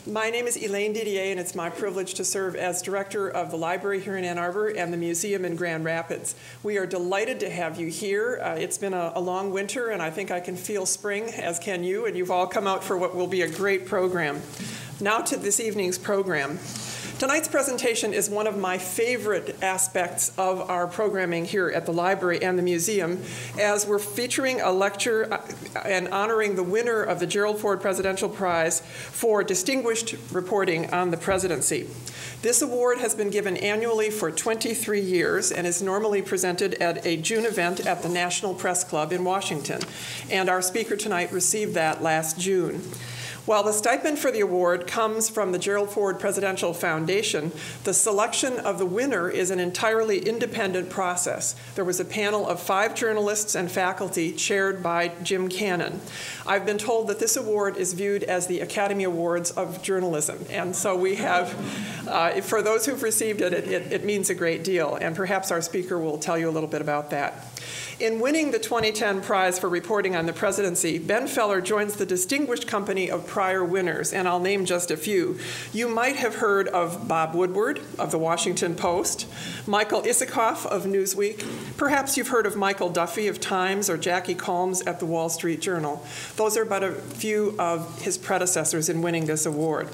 My name is Elaine Didier, and it's my privilege to serve as director of the library here in Ann Arbor and the museum in Grand Rapids. We are delighted to have you here. It's been a long winter, and I think I can feel spring, as can you, and you've all come out for what will be a great program. Now to this evening's program. Tonight's presentation is one of my favorite aspects of our programming here at the library and the museum, as we're featuring a lecture and honoring the winner of the Gerald Ford Presidential Prize for distinguished reporting on the presidency. This award has been given annually for 23 years and is normally presented at a June event at the National Press Club in Washington. And our speaker tonight received that last June. While the stipend for the award comes from the Gerald Ford Presidential Foundation, the selection of the winner is an entirely independent process. There was a panel of 5 journalists and faculty chaired by Jim Cannon. I've been told that this award is viewed as the Academy Awards of journalism, and so we have, for those who've received it, it means a great deal, and perhaps our speaker will tell you a little bit about that. In winning the 2010 prize for reporting on the presidency, Ben Feller joins the distinguished company of prior winners, and I'll name just a few. You might have heard of Bob Woodward of the Washington Post, Michael Isikoff of Newsweek. Perhaps you've heard of Michael Duffy of Times or Jackie Colmes at the Wall Street Journal. Those are but a few of his predecessors in winning this award.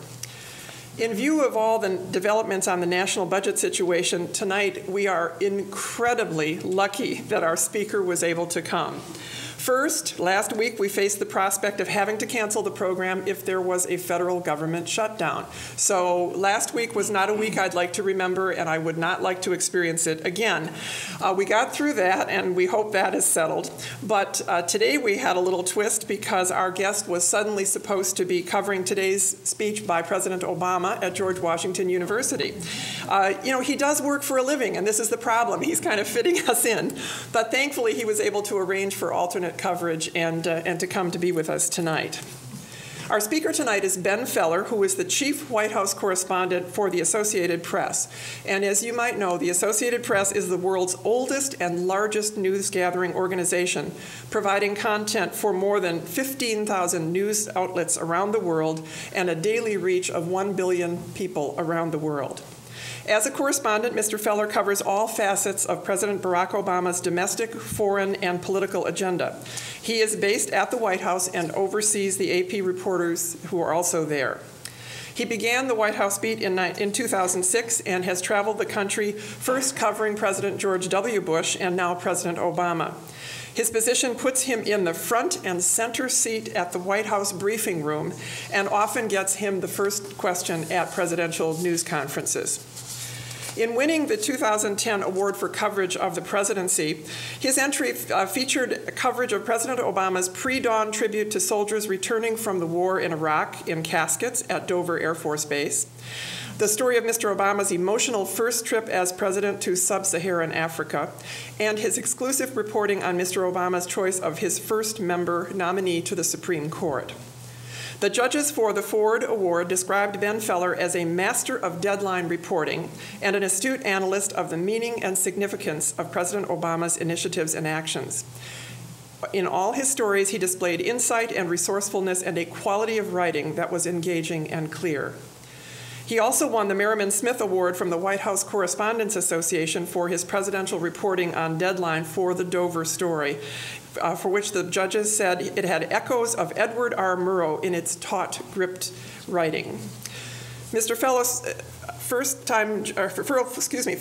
In view of all the developments on the national budget situation, tonight we are incredibly lucky that our speaker was able to come. First, last week we faced the prospect of having to cancel the program if there was a federal government shutdown. So last week was not a week I'd like to remember, and I would not like to experience it again. We got through that, and we hope that is settled. But today we had a little twist because our guest was suddenly supposed to be covering today's speech by President Obama at George Washington University. You know, he does work for a living, and this is the problem. He's kind of fitting us in. But thankfully, he was able to arrange for alternate coverage and to come to be with us tonight. Our speaker tonight is Ben Feller, who is the chief White House correspondent for the Associated Press. And as you might know, the Associated Press is the world's oldest and largest news gathering organization, providing content for more than 15,000 news outlets around the world and a daily reach of 1 billion people around the world. As a correspondent, Mr. Feller covers all facets of President Barack Obama's domestic, foreign, and political agenda. He is based at the White House and oversees the AP reporters who are also there. He began the White House beat in 2006 and has traveled the country, first covering President George W. Bush and now President Obama. His position puts him in the front and center seat at the White House briefing room and often gets him the first question at presidential news conferences. In winning the 2010 award for coverage of the presidency, his entry featured coverage of President Obama's pre-dawn tribute to soldiers returning from the war in Iraq in caskets at Dover Air Force Base, the story of Mr. Obama's emotional first trip as president to sub-Saharan Africa, and his exclusive reporting on Mr. Obama's choice of his first member nominee to the Supreme Court. The judges for the Ford Award described Ben Feller as a master of deadline reporting and an astute analyst of the meaning and significance of President Obama's initiatives and actions. In all his stories, he displayed insight and resourcefulness and a quality of writing that was engaging and clear. He also won the Merriman Smith Award from the White House Correspondents Association for his presidential reporting on deadline for the Dover story, for which the judges said it had echoes of Edward R. Murrow in its taut, gripped writing. Mr. Feller's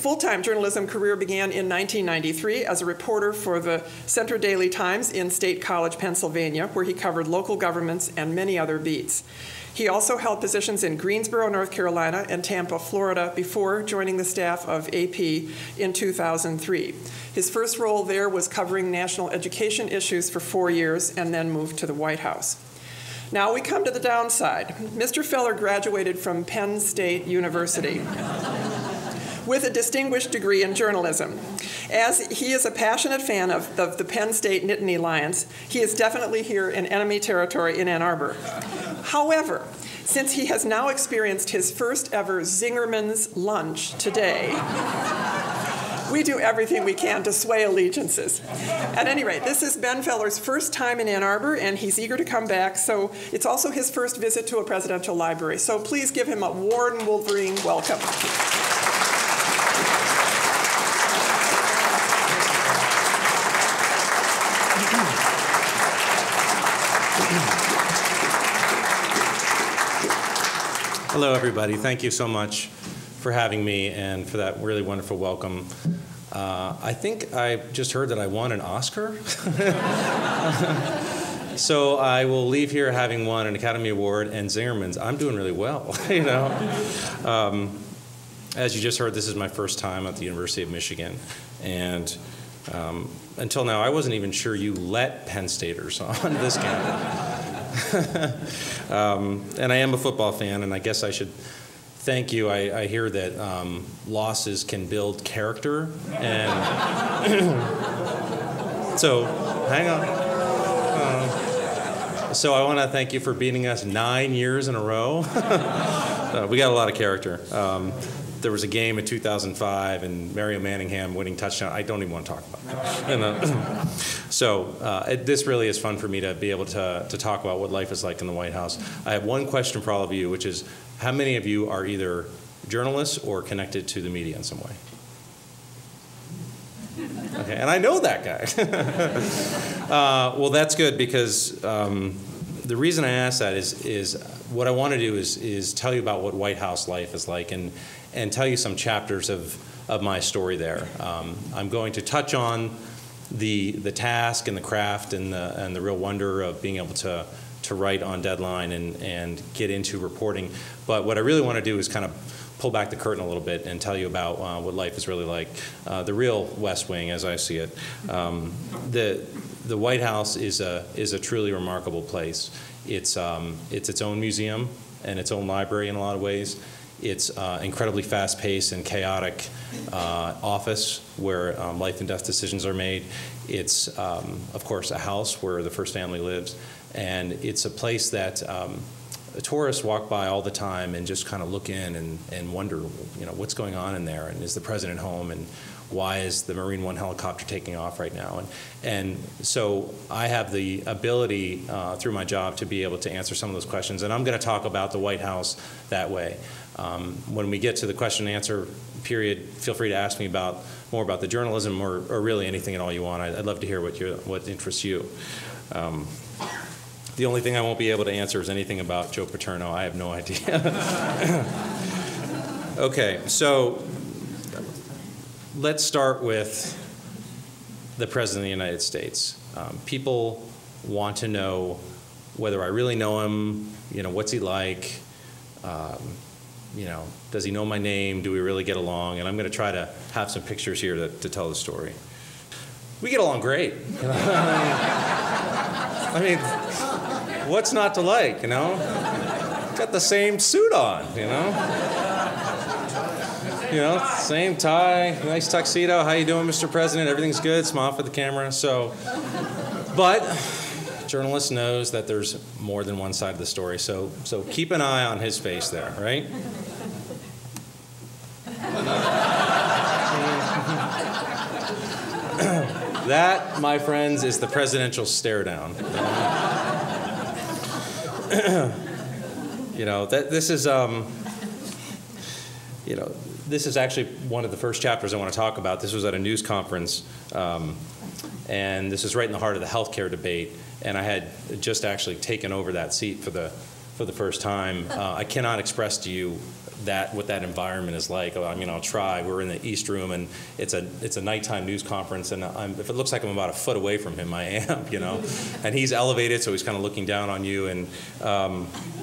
full-time journalism career began in 1993 as a reporter for the Centre Daily Times in State College, Pennsylvania, where he covered local governments and many other beats. He also held positions in Greensboro, North Carolina, and Tampa, Florida, before joining the staff of AP in 2003. His first role there was covering national education issues for 4 years and then moved to the White House. Now we come to the downside. Mr. Feller graduated from Penn State University with a distinguished degree in journalism. As he is a passionate fan of the Penn State Nittany Lions, he is definitely here in enemy territory in Ann Arbor. However, since he has now experienced his first ever Zingerman's lunch today, we do everything we can to sway allegiances. At any rate, this is Ben Feller's first time in Ann Arbor, and he's eager to come back, so it's also his first visit to a presidential library. So please give him a warm Wolverine welcome. Hello, everybody. Thank you so much for having me and for that really wonderful welcome. I think I just heard that I won an Oscar. So I will leave here having won an Academy Award and Zingerman's. I'm doing really well, you know. As you just heard, this is my first time at the University of Michigan. And until now, I wasn't even sure you let Penn Staters on this campus. And I am a football fan, and I guess I should thank you. I hear that losses can build character, and so hang on. So I want to thank you for beating us 9 years in a row. We got a lot of character. There was a game in 2005 and Mario Manningham winning touchdown. I don't even want to talk about that. So this really is fun for me to be able to talk about what life is like in the White House. I have one question for all of you, which is, how many of you are either journalists or connected to the media in some way? Okay, and I know that guy. Well, that's good, because the reason I ask that is what I want to do is tell you about what White House life is like, and tell you some chapters of my story there. I'm going to touch on the task and the craft and the real wonder of being able to write on deadline and get into reporting. But what I really want to do is kind of pull back the curtain a little bit and tell you about what life is really like, the real West Wing as I see it. The White House is a truly remarkable place. It's its own museum and its own library in a lot of ways. It's incredibly fast-paced and chaotic office where life and death decisions are made. It's, of course, a house where the first family lives. And it's a place that tourists walk by all the time and just kind of look in and wonder, you know, what's going on in there, and is the president home, and why is the Marine One helicopter taking off right now? And so I have the ability through my job to be able to answer some of those questions, and I'm going to talk about the White House that way. When we get to the question and answer period, feel free to ask me more about the journalism or really anything at all you want. I'd love to hear what interests you. The only thing I won't be able to answer is anything about Joe Paterno. I have no idea. Okay, so let's start with the President of the United States. People want to know whether I really know him, you know, what's he like, you know, does he know my name, do we really get along? And I'm going to try to have some pictures here to tell the story. We get along great. I mean, what's not to like, you know? Got the same suit on, you know? You know, same tie, nice tuxedo. How you doing, Mr. President? Everything's good. Smile for the camera. So, but journalist knows that there's more than one side of the story. So keep an eye on his face there, right? That, my friends, is the presidential stare down. You know, this is actually one of the first chapters I want to talk about. This was at a news conference, and this is right in the heart of the healthcare debate. And I had just actually taken over that seat for the first time. I cannot express to you what that environment is like. I mean, I'll try. We're in the East Room, and it's a nighttime news conference, and if it looks like I'm about a foot away from him, I am, you know. And he's elevated, so he's kind of looking down on you. And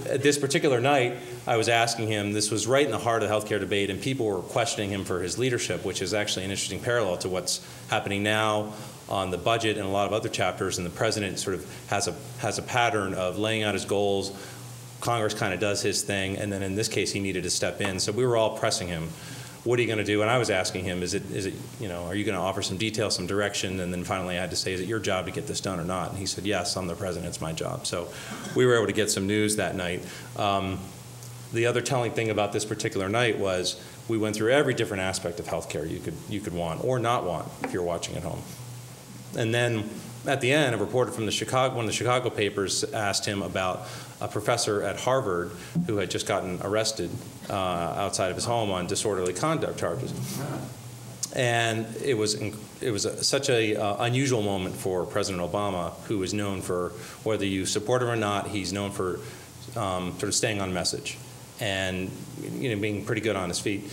this particular night, I was asking him, this was right in the heart of the healthcare debate, and people were questioning him for his leadership, which is actually an interesting parallel to what's happening now on the budget and a lot of other chapters. And the president sort of has a pattern of laying out his goals. Congress kind of does his thing, and then in this case, he needed to step in. So we were all pressing him, what are you going to do? And I was asking him, is it, you know, are you going to offer some detail, some direction? And then finally I had to say, is it your job to get this done or not? And he said, yes, I'm the president, it's my job. So we were able to get some news that night. The other telling thing about this particular night was we went through every different aspect of healthcare you could want or not want if you're watching at home. And then at the end, a reporter from one of the Chicago papers asked him about a professor at Harvard who had just gotten arrested outside of his home on disorderly conduct charges. And it was such a unusual moment for President Obama, who is known for, whether you support him or not, he's known for sort of staying on message and being pretty good on his feet.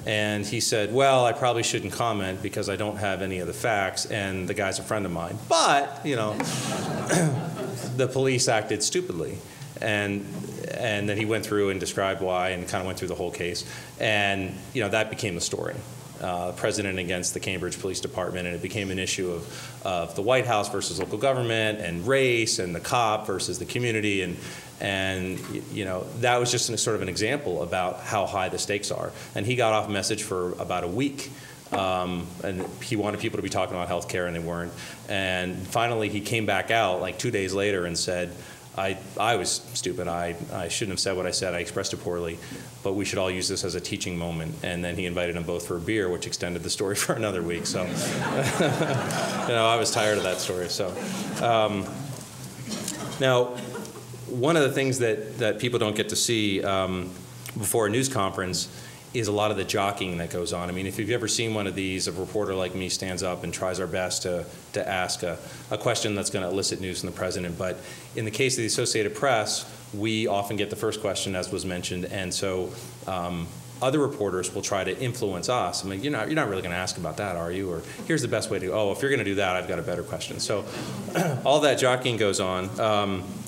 And he said, well, I probably shouldn't comment because I don't have any of the facts, and the guy's a friend of mine. But, the police acted stupidly. And then he went through and described why and kind of went through the whole case. And, that became the story. President against the Cambridge Police Department, and it became an issue of the White House versus local government and race and the cop versus the community. And that was just sort of an example about how high the stakes are. And he got off message for about a week. And he wanted people to be talking about health care, and they weren't. And finally, he came back out like 2 days later and said, I was stupid. I shouldn't have said what I said. I expressed it poorly. But we should all use this as a teaching moment. And then he invited them both for a beer, which extended the story for another week. So, I was tired of that story. So, now, one of the things that people don't get to see before a news conference is a lot of the jockeying that goes on. I mean, if you've ever seen one of these, a reporter like me stands up and tries our best to ask a question that's going to elicit news from the president. But in the case of the Associated Press, we often get the first question, as was mentioned, and so other reporters will try to influence us. I mean, you're not really going to ask about that, are you? Or here's the best way to, if you're going to do that, I've got a better question. So all that jockeying goes on,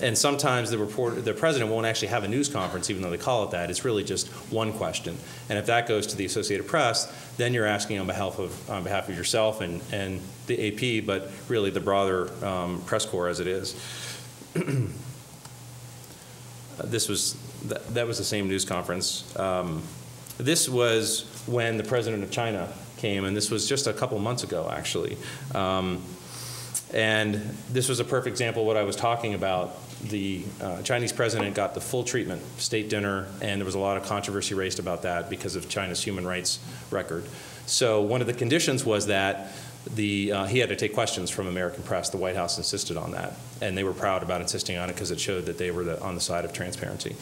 and sometimes the president won't actually have a news conference, even though they call it that. It's really just one question, and if that goes to the Associated Press, then you're asking on behalf of yourself and the AP, but really the broader press corps as it is. That was the same news conference. This was when the president of China came, and this was just a couple months ago, actually. And this was a perfect example of what I was talking about. The Chinese president got the full treatment, state dinner, and there was a lot of controversy raised about that because of China's human rights record. So one of the conditions was that he had to take questions from American press. The White House insisted on that, and they were proud about insisting on it because it showed that they were on the side of transparency.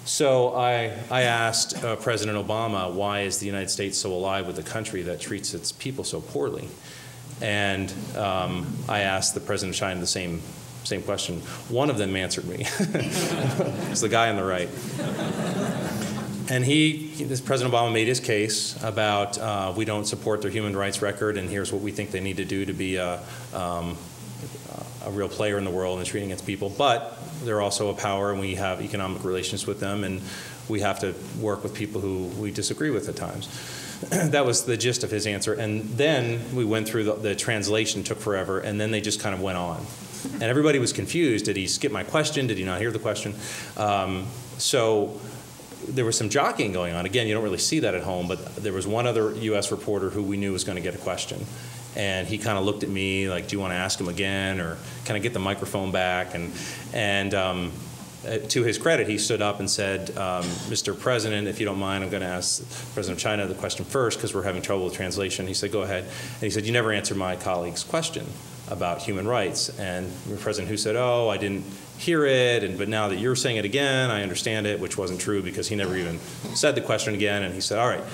So I asked President Obama, why is the United States so allied with a country that treats its people so poorly? And I asked the president of China the same question. One of them answered me. It's the guy on the right. And President Obama made his case about we don't support their human rights record, and here's what we think they need to do to be a real player in the world and treating its people. But they're also a power, and we have economic relations with them, and we have to work with people who we disagree with at times. That was the gist of his answer. And then we went through the translation, took forever, and then they just kind of went on. And everybody was confused. Did he skip my question? Did he not hear the question? So there was some jockeying going on. Again, you don't really see that at home, but there was one other U.S. reporter who we knew was going to get a question. And he kind of looked at me like, do you want to ask him again? Or can I get the microphone back? And to his credit, he stood up and said, Mr. President, if you don't mind, I'm going to ask the President of China the question first because we're having trouble with translation. He said, go ahead. And he said, you never answered my colleague's question about human rights. And the President Hu said, I didn't hear it, but now that you're saying it again, I understand it, which wasn't true because he never even said the question again. And he said, all right.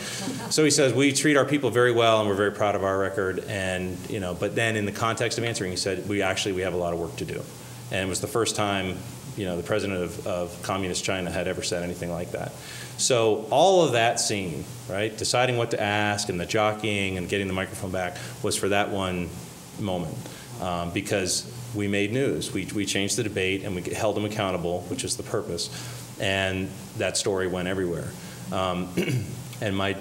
So he says, we treat our people very well, and we're very proud of our record. And but then in the context of answering, he said, we have a lot of work to do. And it was the first time, the president of communist China had ever said anything like that. So all of that scene, right, deciding what to ask and the jockeying and getting the microphone back was for that one moment. Because we made news. We changed the debate, and we held them accountable, which is the purpose. And that story went everywhere. And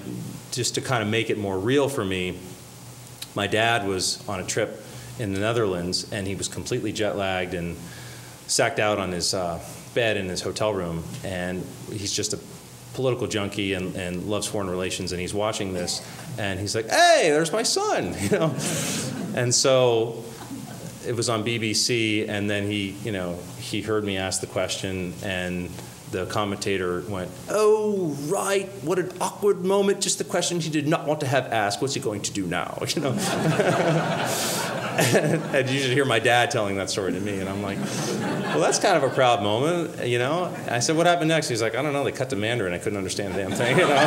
just to kind of make it more real for me, my dad was on a trip in the Netherlands, and he was completely jet-lagged and sacked out on his bed in his hotel room. And he's just a political junkie and loves foreign relations, and he's watching this, and he's like, hey, there's my son, And so it was on BBC, and then he heard me ask the question, and the commentator went, "Oh, right, what an awkward moment, just the question he did not want to have asked, what's he going to do now?" You know? And you should hear my dad telling that story to me, and I'm like, well, that's kind of a proud moment, you know? I said, "What happened next?" He's like, "I don't know, they cut to Mandarin, I couldn't understand a damn thing," you know?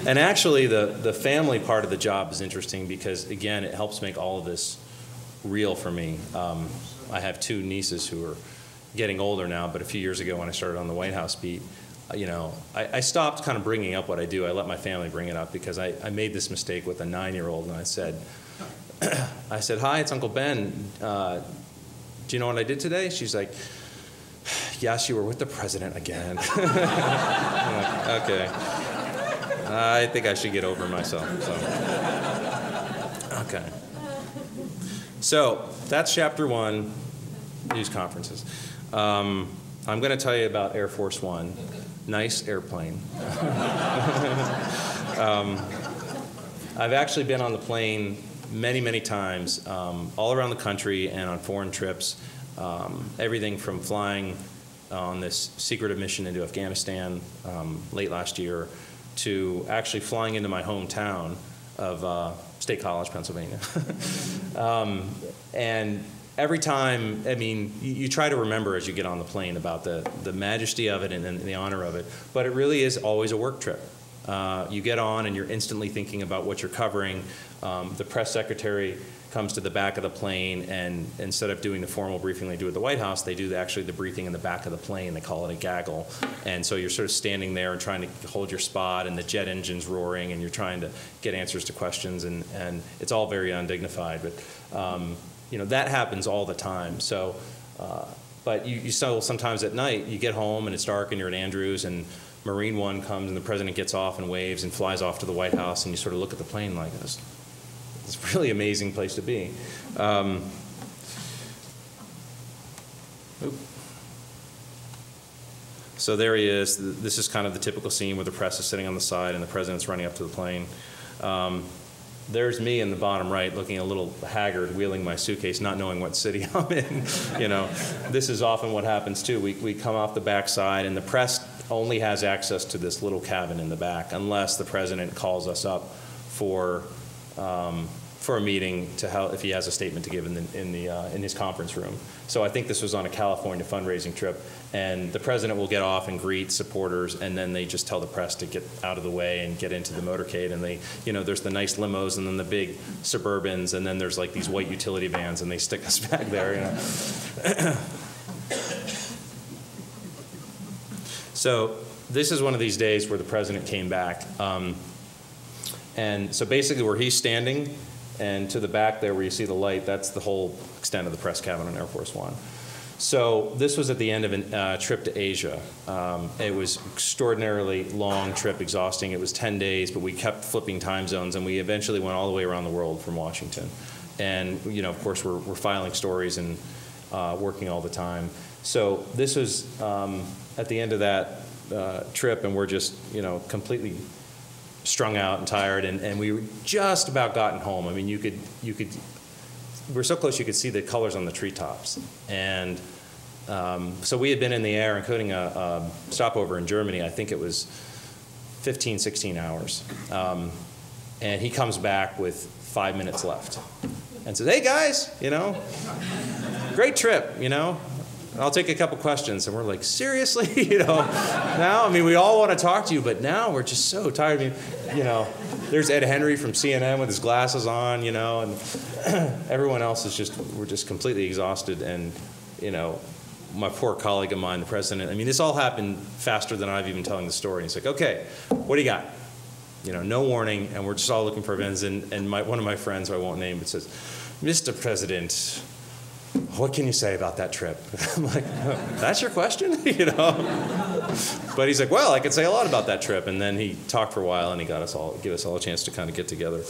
And actually, the family part of the job is interesting because, again, it helps make all of this real for me. I have 2 nieces who are getting older now, but a few years ago when I started on the White House beat, you know, I stopped kind of bringing up what I do. I let my family bring it up because I made this mistake with a 9-year-old, and I said, "Hi, it's Uncle Ben. Do you know what I did today?" She's like, "Yes, you were with the president again." I'm like, okay. I think I should get over myself. So. Okay. So that's chapter 1, news conferences. I'm going to tell you about Air Force One. Nice airplane. I've actually been on the plane many, many times, all around the country and on foreign trips. Everything from flying on this secretive mission into Afghanistan late last year to actually flying into my hometown of State College, Pennsylvania. And every time, I mean, you try to remember as you get on the plane about the majesty of it and the honor of it, but it really is always a work trip. You get on and you're instantly thinking about what you're covering. The press secretary comes to the back of the plane, and instead of doing the formal briefing they do at the White House, they do actually the briefing in the back of the plane. They call it a gaggle. And so you're sort of standing there and trying to hold your spot, and the jet engine's roaring, and you're trying to get answers to questions, and it's all very undignified. But you know, that happens all the time. So, but you still, sometimes at night, you get home and it's dark and you're at Andrews, and Marine One comes and the president gets off and waves and flies off to the White House, and you sort of look at the plane like this. It's a really amazing place to be. So there he is. This is kind of the typical scene where the press is sitting on the side and the president's running up to the plane. There's me in the bottom right, looking a little haggard, wheeling my suitcase, not knowing what city I'm in. You know, this is often what happens too. We come off the back side, and the press only has access to this little cabin in the back, unless the president calls us up for a meeting to help if he has a statement to give in his conference room. So I think this was on a California fundraising trip, and the president will get off and greet supporters, and then they just tell the press to get out of the way and get into the motorcade, and they, you know, there's the nice limos and then the big Suburbans, and then there's like these white utility vans, and they stick us back there, you know. So this is one of these days where the president came back, and so basically where he's standing, and to the back there where you see the light, that's the whole extent of the press cabin on Air Force One. So this was at the end of a trip to Asia. It was extraordinarily long trip, exhausting. It was 10 days, but we kept flipping time zones, and we eventually went all the way around the world from Washington. And, you know, of course, we're filing stories and working all the time. So this was at the end of that trip, and we're just, you know, completely strung out and tired, and we were just about gotten home. I mean, you could, we're so close you could see the colors on the treetops. And so we had been in the air, including a stopover in Germany. I think it was 15, 16 hours. And he comes back with 5 minutes left and says, "Hey guys, you know, great trip, you know. I'll take a couple questions." And we're like, "Seriously?" You know, now, I mean, we all want to talk to you, but now we're just so tired. I mean, you know, there's Ed Henry from CNN with his glasses on, you know, and everyone else is just, we're just completely exhausted. And, you know, my poor colleague of mine, the president, I mean, this all happened faster than I've even telling the story. He's like, "Okay, what do you got?" You know, no warning, and we're just all looking for events. And one of my friends, who I won't name, but says, "Mr. President, what can you say about that trip?" I'm like, "That's your question?" You know? But he's like, "Well, I could say a lot about that trip." And then he talked for a while, and he gave us all a chance to kind of get together.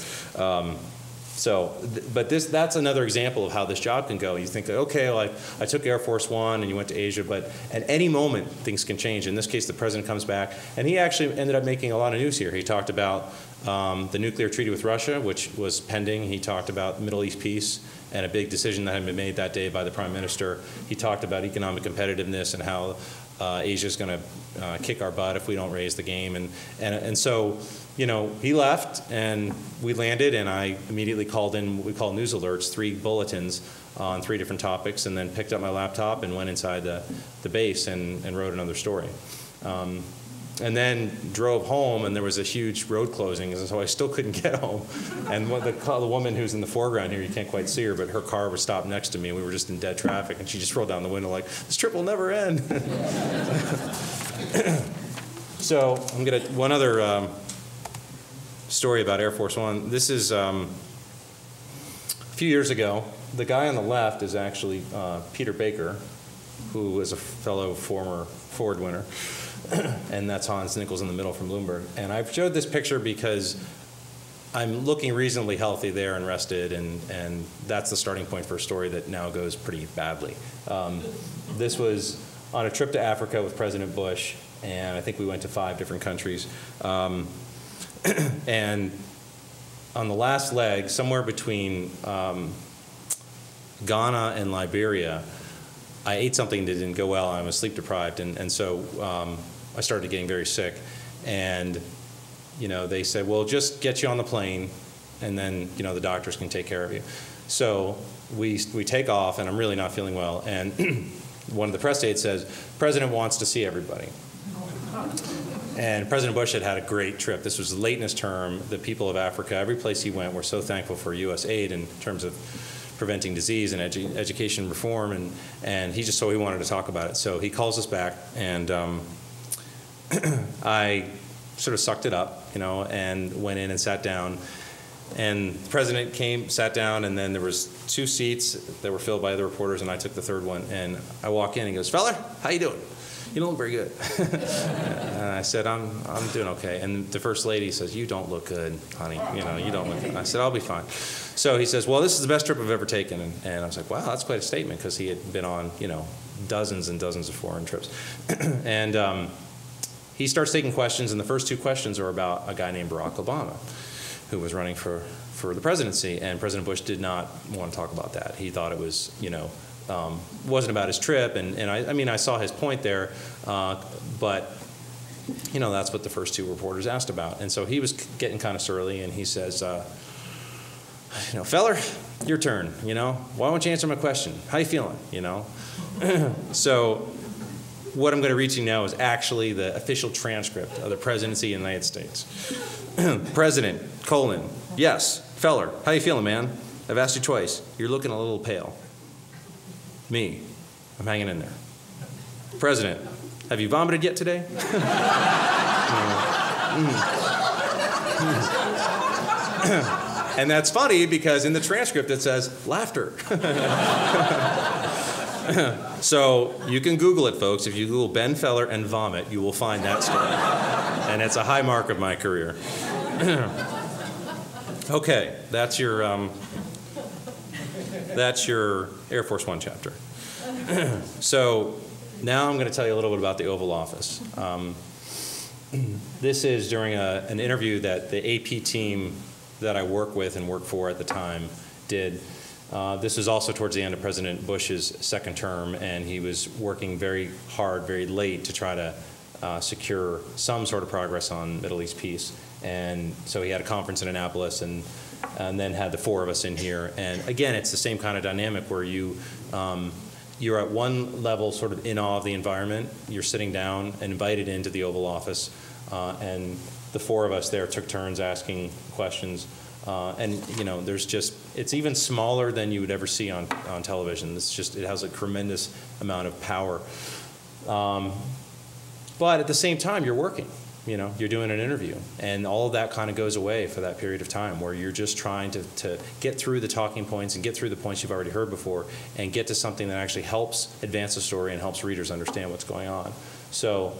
But that's another example of how this job can go. You think that, okay, well, I took Air Force One and you went to Asia, but at any moment things can change. In this case, the president comes back, and he actually ended up making a lot of news here. He talked about the nuclear treaty with Russia, which was pending. He talked about Middle East peace and a big decision that had been made that day by the prime minister. He talked about economic competitiveness and how Asia's going to kick our butt if we don't raise the game. And so, you know, he left, and we landed, and I immediately called in what we call news alerts, 3 bulletins on 3 different topics, and then picked up my laptop and went inside the base and wrote another story. And then drove home, and there was a huge road closing, and so I still couldn't get home. And the woman who's in the foreground here, you can't quite see her, but her car was stopped next to me, and we were just in dead traffic, and she just rolled down the window like, this trip will never end. So I'm going to, one other story about Air Force One. This is a few years ago. The guy on the left is actually Peter Baker, who was a fellow former Ford winner. And that's Hans Nichols in the middle from Bloomberg. And I've showed this picture because I'm looking reasonably healthy there and rested, and that's the starting point for a story that now goes pretty badly. This was on a trip to Africa with President Bush, and I think we went to 5 different countries. And on the last leg, somewhere between Ghana and Liberia, I ate something that didn't go well. I was sleep deprived, and so I started getting very sick. And you know, they said, well, just get you on the plane, and then you know the doctors can take care of you. So we take off, and I'm really not feeling well. And one of the press aides says, President wants to see everybody. And President Bush had a great trip. This was late in his term. The people of Africa, every place he went, were so thankful for U.S. aid in terms of preventing disease and education reform, and he just so he wanted to talk about it. So he calls us back, and I sort of sucked it up, you know, and went in and sat down. And the president came, sat down, and then there was 2 seats that were filled by other reporters, and I took the 3rd one. And I walk in, and he goes, "Feller, how you doing? You don't look very good." And I said, I'm doing okay. And the first lady says, "You don't look good, honey. You know, you don't look good." I said, "I'll be fine." So he says, "Well, this is the best trip I've ever taken." And I was like, wow, that's quite a statement, because he had been on, you know, dozens and dozens of foreign trips. And he starts taking questions, and the first 2 questions are about a guy named Barack Obama, who was running for the presidency. And President Bush did not want to talk about that. He thought it was, you know, wasn't about his trip, and I mean, I saw his point there, but you know, that's what the first 2 reporters asked about. And so he was getting kind of surly, and he says, you know, "Feller, your turn, you know, why don't you answer my question? How you feeling, you know?" So what I'm going to read to you now is actually the official transcript of the presidency of the United States. President, yes, Feller, how you feeling, man? I've asked you twice. You're looking a little pale. Me, I'm hanging in there. President, have you vomited yet today? And that's funny, because in the transcript it says laughter. So you can Google it, folks. If you Google Ben Feller and vomit, you will find that story. And it's a high mark of my career. Okay, that's your Air Force One chapter. So now I'm going to tell you a little bit about the Oval Office. This is during an interview that the AP team that I work with and worked for at the time did. This was also towards the end of President Bush's 2nd term, and he was working very hard, very late, to try to secure some sort of progress on Middle East peace. And so he had a conference in Annapolis, and then had the 4 of us in here. And again, it's the same kind of dynamic where you're at one level sort of in awe of the environment. You're sitting down and invited into the Oval Office, and the 4 of us there took turns asking questions. And you know, it's even smaller than you would ever see on television. It has a tremendous amount of power. But at the same time, you're working. You know, you're doing an interview, and all of that kind of goes away for that period of time, where you're just trying to get through the talking points and get through the points you've already heard before, and get to something that actually helps advance the story and helps readers understand what's going on. So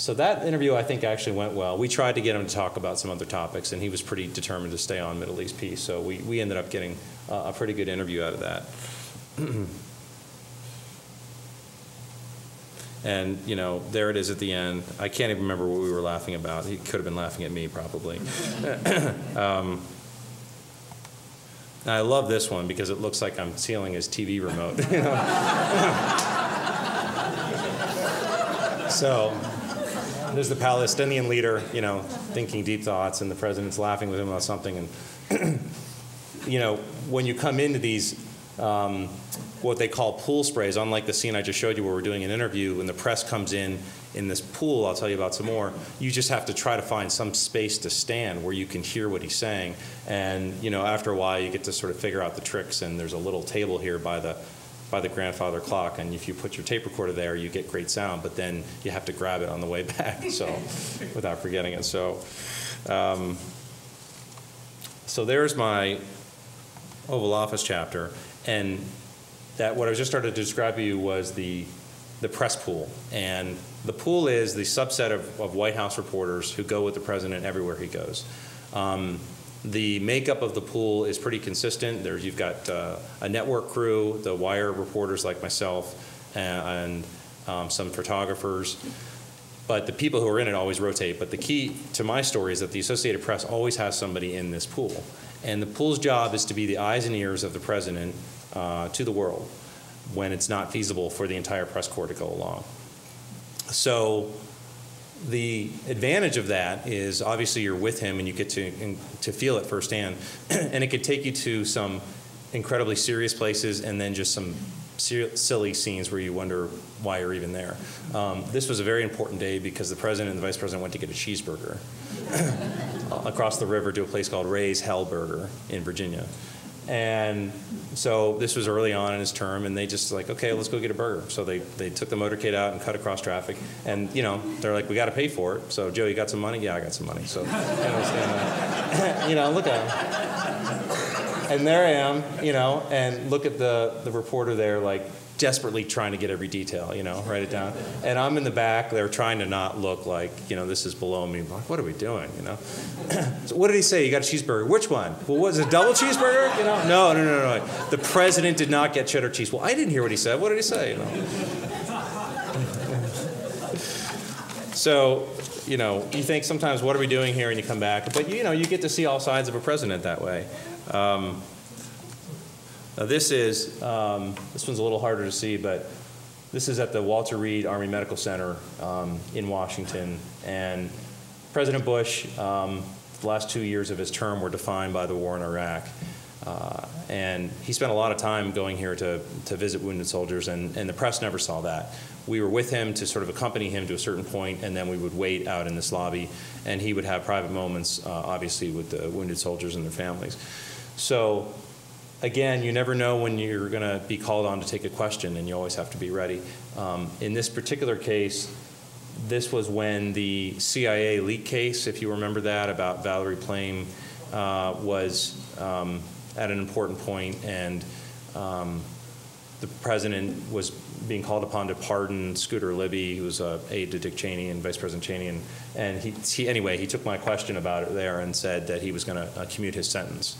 So that interview, I think, actually went well. We tried to get him to talk about some other topics, and he was pretty determined to stay on Middle East peace. So we ended up getting a pretty good interview out of that. And, you know, there it is at the end. I can't even remember what we were laughing about. He could have been laughing at me, probably. I love this one because it looks like I'm stealing his TV remote. You know? So there's the Palestinian leader, you know, thinking deep thoughts, and the president's laughing with him about something. And, you know, when you come into these what they call pool sprays, unlike the scene I just showed you where we're doing an interview, when the press comes in this pool, I'll tell you about some more, you just have to try to find some space to stand where you can hear what he's saying. And, you know, after a while, you get to sort of figure out the tricks, and there's a little table here by the grandfather clock, and if you put your tape recorder there, you get great sound, but then you have to grab it on the way back, so without forgetting it. So, so there's my Oval Office chapter, and that what I just started to describe to you was the press pool. And the pool is the subset of White House reporters who go with the president everywhere he goes. The makeup of the pool is pretty consistent. You've got a network crew, the wire reporters like myself, and some photographers. But the people who are in it always rotate. But the key to my story is that the Associated Press always has somebody in this pool. And the pool's job is to be the eyes and ears of the president to the world when it's not feasible for the entire press corps to go along. So the advantage of that is obviously you're with him and you get to feel it firsthand. And it could take you to some incredibly serious places and then just some silly scenes where you wonder why you're even there. This was a very important day because the president and the vice president went to get a cheeseburger across the river to a place called Ray's Hell Burger in Virginia. And so this was early on in his term, and they just like, okay, let's go get a burger. So they took the motorcade out and cut across traffic. And, you know, they're like, we got to pay for it. So, Joe, you got some money? Yeah, I got some money. So, you know, look at him. And there I am, you know, and look at the reporter there, like, desperately trying to get every detail, you know, write it down. And I'm in the back. They're trying to not look like, you know, this is below me. I'm like, what are we doing, you know? So what did he say? You got a cheeseburger. Which one? Well, was it a double cheeseburger? You know? No. The president did not get cheddar cheese. Well, I didn't hear what he said. What did he say? You know? So, you know, you think sometimes, what are we doing here? And you come back. But, you know, you get to see all sides of a president that way. Now this one's a little harder to see, but this is at the Walter Reed Army Medical Center in Washington. And President Bush, the last 2 years of his term were defined by the war in Iraq. And he spent a lot of time going here to visit wounded soldiers, and the press never saw that. We were with him to sort of accompany him to a certain point, and then we would wait out in this lobby, and he would have private moments, obviously, with the wounded soldiers and their families. So, again, you never know when you're going to be called on to take a question, and you always have to be ready. In this particular case, this was when the CIA leak case, if you remember that, about Valerie Plame, was at an important point, and the president was being called upon to pardon Scooter Libby, who was an aide to Dick Cheney and Vice President Cheney, and he took my question about it there and said that he was going to commute his sentence.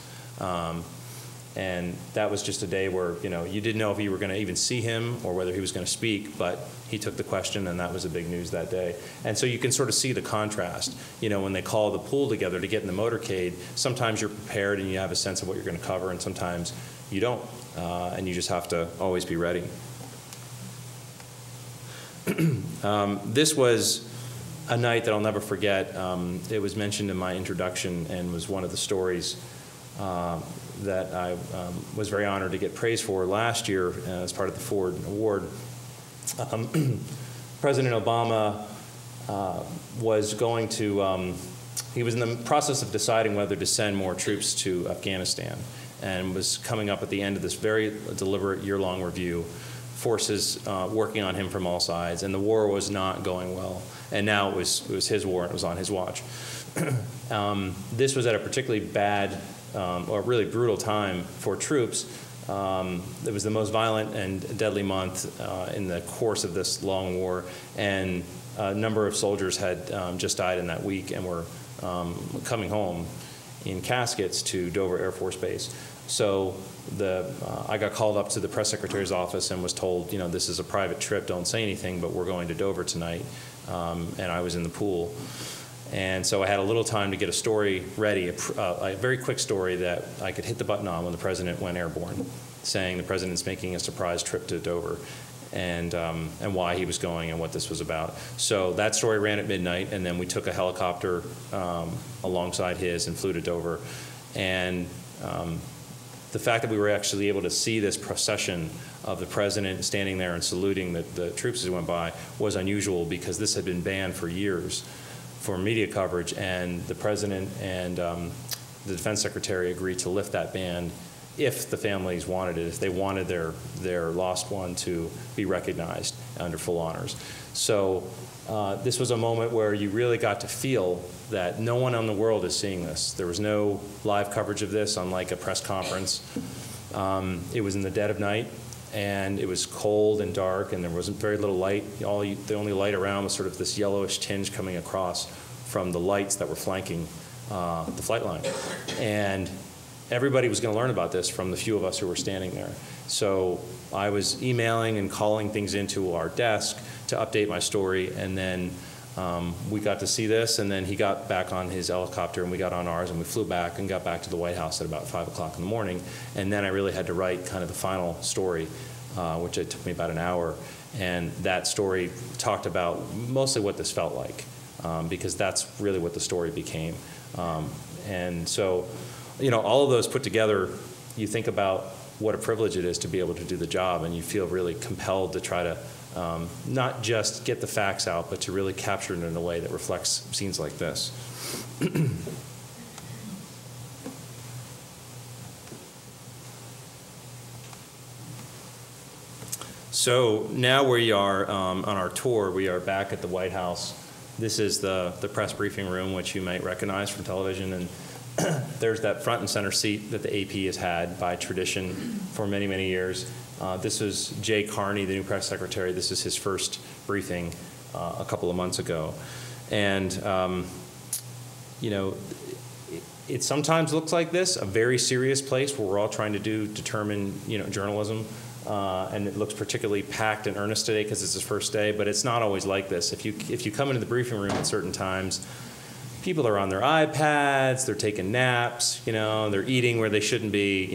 And that was just a day where, you know, you didn't know if you were going to even see him or whether he was going to speak, but he took the question, and that was the big news that day. And so you can sort of see the contrast. You know, when they call the pool together to get in the motorcade, sometimes you're prepared and you have a sense of what you're going to cover, and sometimes you don't, and you just have to always be ready. This was a night that I'll never forget. It was mentioned in my introduction and was one of the stories that I was very honored to get praise for last year as part of the Ford Award. President Obama was going to, he was in the process of deciding whether to send more troops to Afghanistan, and was coming up at the end of this very deliberate year-long review, forces working on him from all sides, and the war was not going well. And now it was his war, and it was on his watch. This was at a particularly bad or really brutal time for troops It was the most violent and deadly month in the course of this long war, and a number of soldiers had just died in that week and were coming home in caskets to Dover Air Force Base. So I got called up to the press secretary's office and was told, this is a private trip, don't say anything, but we're going to Dover tonight. And I was in the pool. And so I had a little time to get a story ready, a very quick story that I could hit the button on when the president went airborne, saying the president's making a surprise trip to Dover, and why he was going and what this was about. So that story ran at midnight, and then we took a helicopter alongside his and flew to Dover. And the fact that we were actually able to see this procession of the president standing there and saluting the troops as he went by was unusual, because this had been banned for years for media coverage, and the president and the defense secretary agreed to lift that ban if the families wanted it, if they wanted their lost one to be recognized under full honors. So this was a moment where you really got to feel that no one in the world is seeing this. There was no live coverage of this, unlike a press conference. It was in the dead of night, and it was cold and dark, and there wasn't very little light. The only light around was sort of this yellowish tinge coming across from the lights that were flanking the flight line. And everybody was going to learn about this from the few of us who were standing there. So I was emailing and calling things into our desk to update my story, and then we got to see this, and then he got back on his helicopter and we got on ours, and we flew back and got back to the White House at about 5 o'clock in the morning. And then I really had to write kind of the final story, which it took me about an hour. And that story talked about mostly what this felt like, because that's really what the story became. And so, all of those put together, you think about what a privilege it is to be able to do the job, and you feel really compelled to try to not just get the facts out, but to really capture it in a way that reflects scenes like this. So now we are on our tour. We are back at the White House. This is the press briefing room, which you might recognize from television, and there's that front and center seat that the AP has had by tradition for many, many years. This was Jay Carney, the new press secretary. This is his first briefing a couple of months ago. And, it sometimes looks like this, a very serious place where we're all trying to determine, journalism. And it looks particularly packed and earnest today because it's his first day, but it's not always like this. If you come into the briefing room at certain times, people are on their iPads, they're taking naps, they're eating where they shouldn't be,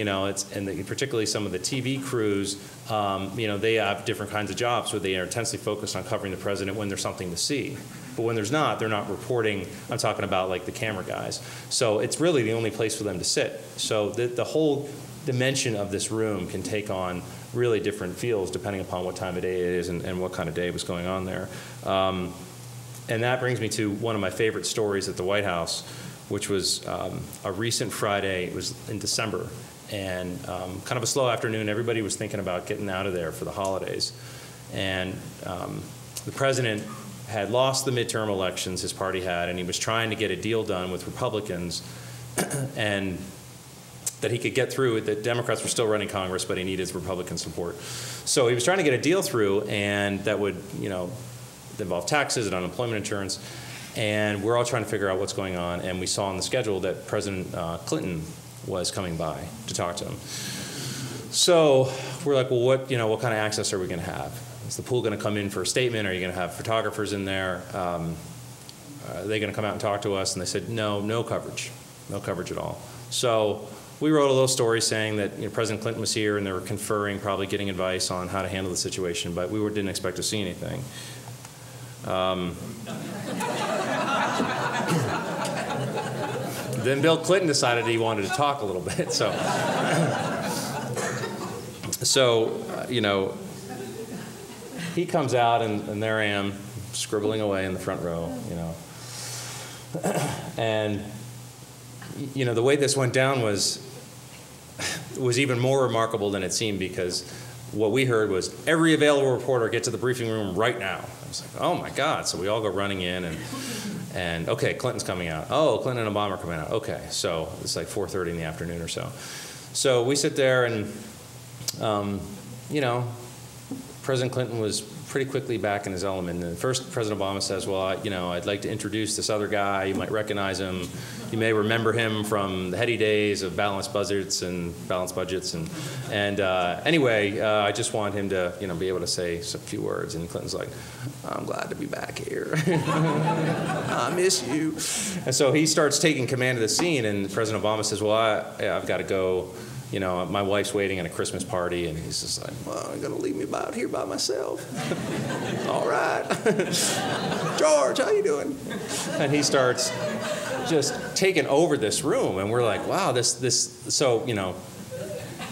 particularly some of the TV crews, they have different kinds of jobs where they are intensely focused on covering the president when there's something to see. But when there's not, they're not reporting. I'm talking about like the camera guys. So it's really the only place for them to sit. So the whole dimension of this room can take on really different feels depending upon what time of day it is and what kind of day was going on there. And that brings me to one of my favorite stories at the White House, which was a recent Friday. It was in December, and kind of a slow afternoon. Everybody was thinking about getting out of there for the holidays. And the president had lost the midterm elections, his party had, and he was trying to get a deal done with Republicans and that he could get through. The Democrats were still running Congress, but he needed Republican support. So he was trying to get a deal through, and that would, involve taxes and unemployment insurance, and we're all trying to figure out what's going on. And we saw on the schedule that President Clinton was coming by to talk to him. So we're like, well, what kind of access are we going to have? Is the pool going to come in for a statement? Are you going to have photographers in there? Are they going to come out and talk to us? And they said, no coverage at all. So we wrote a little story saying that President Clinton was here and they were conferring, probably getting advice on how to handle the situation, but we didn't expect to see anything. Then Bill Clinton decided he wanted to talk a little bit, so he comes out and there I am scribbling away in the front row, and the way this went down was even more remarkable than it seemed, because what we heard was every available reporter get to the briefing room right now. I was like, oh my God. So we all go running in and okay, Clinton's coming out. Oh, Clinton and Obama are coming out. Okay, so it's like 4:30 in the afternoon or so. So we sit there and you know, President Clinton was pretty quickly back in his element. And first, President Obama says, well, I'd like to introduce this other guy. You might recognize him. You may remember him from the heady days of balanced budgets. Anyway, I just want him to, be able to say a few words. And Clinton's like, I'm glad to be back here. I miss you. And so he starts taking command of the scene. And President Obama says, well, I've got to go. My wife's waiting at a Christmas party, and he's just like, well, you're going to leave me out here by myself? All right. George, how you doing? And he starts just taking over this room, and we're like, wow, so,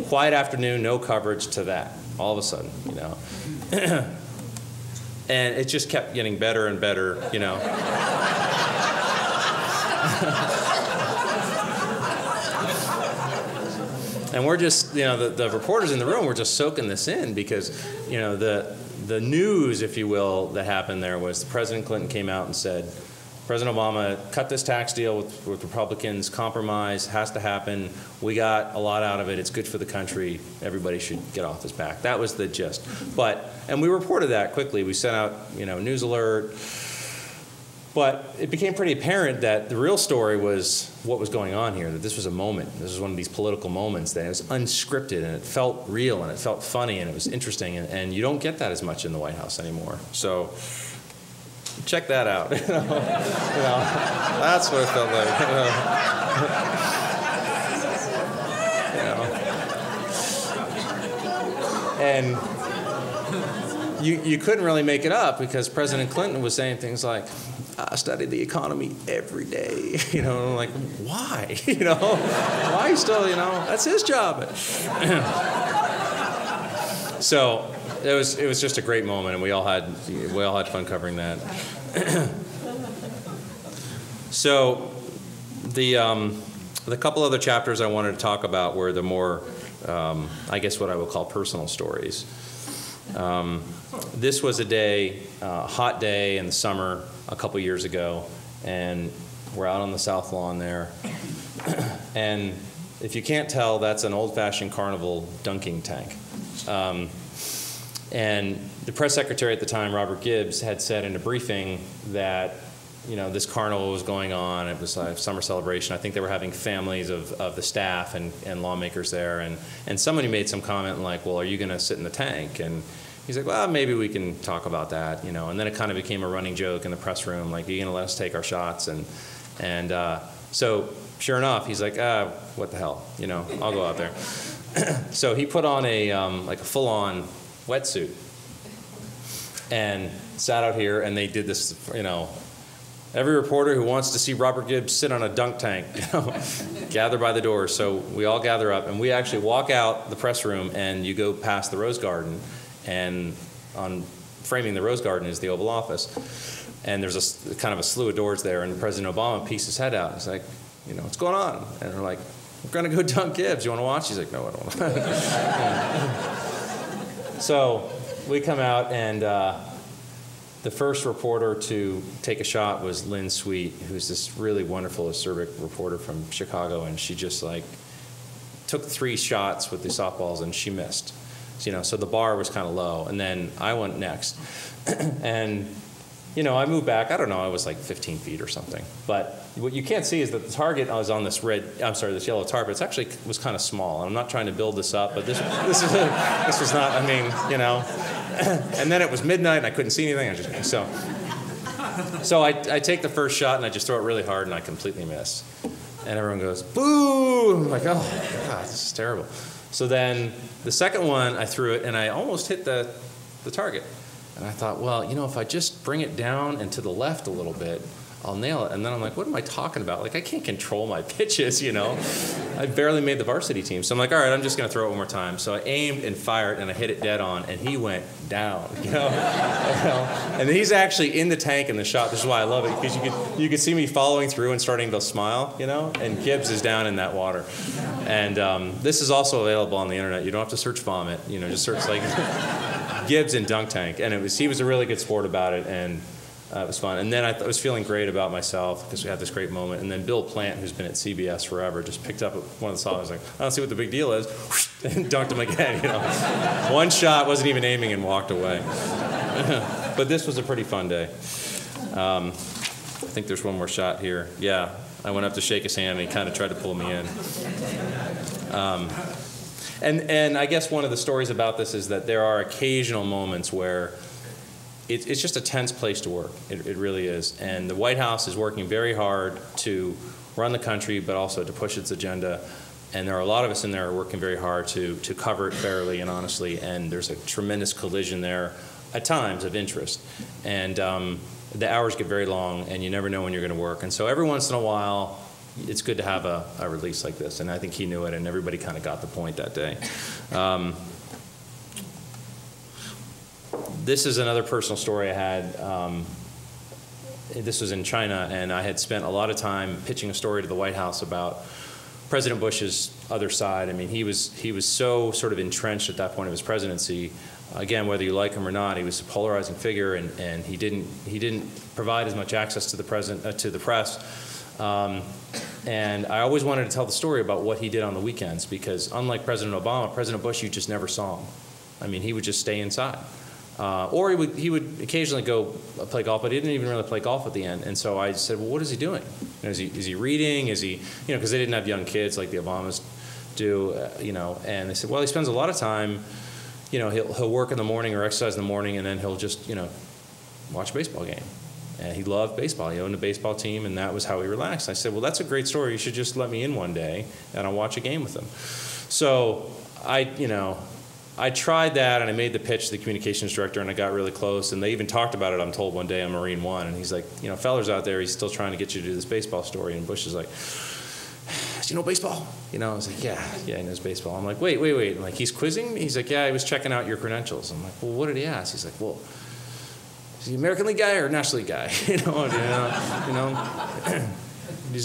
quiet afternoon, no coverage to that, all of a sudden, And it just kept getting better and better, And we're just, the reporters in the room were just soaking this in because, the news, if you will, that happened there was President Clinton came out and said, President Obama cut this tax deal with Republicans, compromise has to happen. We got a lot out of it. It's good for the country. Everybody should get off his back. That was the gist. And we reported that quickly. We sent out, news alert. But it became pretty apparent that the real story was what was going on here, that this was a moment. This was one of these political moments that was unscripted, and it felt real, and it felt funny, and it was interesting, and you don't get that as much in the White House anymore. So check that out. That's what it felt like. And you couldn't really make it up because President Clinton was saying things like, I study the economy every day, like, why? Why still, that's his job. So it was just a great moment, and we all had fun covering that. So the couple other chapters I wanted to talk about were the more, I guess what I would call personal stories. This was a hot day in the summer a couple years ago, and we're out on the South Lawn there. And if you can't tell, that's an old-fashioned Carnival dunking tank. And the press secretary at the time, Robert Gibbs, had said in a briefing that this carnival was going on. It was a summer celebration. I think they were having families of the staff and lawmakers there. And somebody made some comment like, well, are you going to sit in the tank? And he's like, well, maybe we can talk about that, And then it kind of became a running joke in the press room, like, are you going to let us take our shots? And so sure enough, he's like, what the hell, I'll go out there. So he put on a full-on wetsuit and sat out here, and they did this, every reporter who wants to see Robert Gibbs sit on a dunk tank, gather by the door. So we all gather up, and we actually walk out the press room, and you go past the Rose Garden, and on framing the Rose Garden is the Oval Office. And there's a kind of a slew of doors there, and President Obama peeks his head out. He's like, what's going on? And they're like, we're going to go dunk Gibbs. You want to watch? He's like, no, I don't want to. So we come out, and the first reporter to take a shot was Lynn Sweet, who's this really wonderful acerbic reporter from Chicago, and she just took 3 shots with the softballs, and she missed. So the bar was kind of low, and then I went next. And, I moved back, I don't know, I was like 15 feet or something. But what you can't see is that the target was on this this yellow tarp. It actually was kind of small. I'm not trying to build this up, but this was not, and then it was midnight, and I couldn't see anything. So I take the first shot, and I just throw it really hard, and I completely miss. And everyone goes, boo! I'm like, oh, God, this is terrible. So then the second one, I threw it, and I almost hit the target. And I thought, well, if I just bring it down and to the left a little bit, I'll nail it. And then I'm like, what am I talking about? I can't control my pitches, I barely made the varsity team. So I'm like, all right, I'm just going to throw it one more time. So I aimed and fired, and I hit it dead on, and he went down, And he's actually in the tank in the shot. This is why I love it, because you could see me following through and starting to smile, and Gibbs is down in that water. And this is also available on the internet. You don't have to search vomit, just search Gibbs in dunk tank. And he was a really good sport about it, and it was fun. And then I was feeling great about myself because we had this great moment. And then Bill Plant, who's been at CBS forever, just picked up one of the songs. I was like, I don't see what the big deal is. and dunked him again, One shot, wasn't even aiming, and walked away. But this was a pretty fun day. I think there's one more shot here. Yeah, I went up to shake his hand, and he kind of tried to pull me in. And I guess one of the stories about this is that there are occasional moments where it's just a tense place to work. It really is. And the White House is working very hard to run the country, but also to push its agenda. And there are a lot of us in there working very hard to cover it fairly and honestly. And there's a tremendous collision there at times of interest. And the hours get very long, and you never know when you're going to work. And so every once in a while, it's good to have a release like this. And I think he knew it, and everybody kind of got the point that day. This is another personal story I had. This was in China, and I had spent a lot of time pitching a story to the White House about President Bush's other side. I mean, he was so sort of entrenched at that point of his presidency. Again, whether you like him or not, he was a polarizing figure, and he didn't provide as much access to the press. And I always wanted to tell the story about what he did on the weekends, because unlike President Obama, President Bush, you just never saw him. I mean, he would just stay inside. Or he would occasionally go play golf, but he didn't even really play golf at the end. And so I said, well, what is he doing? Is he reading? Is he, because they didn't have young kids like the Obamas do, And they said, well, he spends a lot of time, he'll work in the morning or exercise in the morning, and then he'll just, watch a baseball game. And he loved baseball. He owned a baseball team, and that was how he relaxed. I said, well, that's a great story. You should just let me in one day, and I'll watch a game with him. So I tried that, and I made the pitch to the communications director, and I got really close. And they even talked about it, I'm told, one day on Marine One. And he's like, Feller's out there. He's still trying to get you to do this baseball story. And Bush is like, do you know baseball? I was like, yeah, he knows baseball. I'm like, wait. I'm like, he's quizzing me? He's like, yeah, he was checking out your credentials. I'm like, well, what did he ask? He's like, well, is he American League guy or National League guy? Does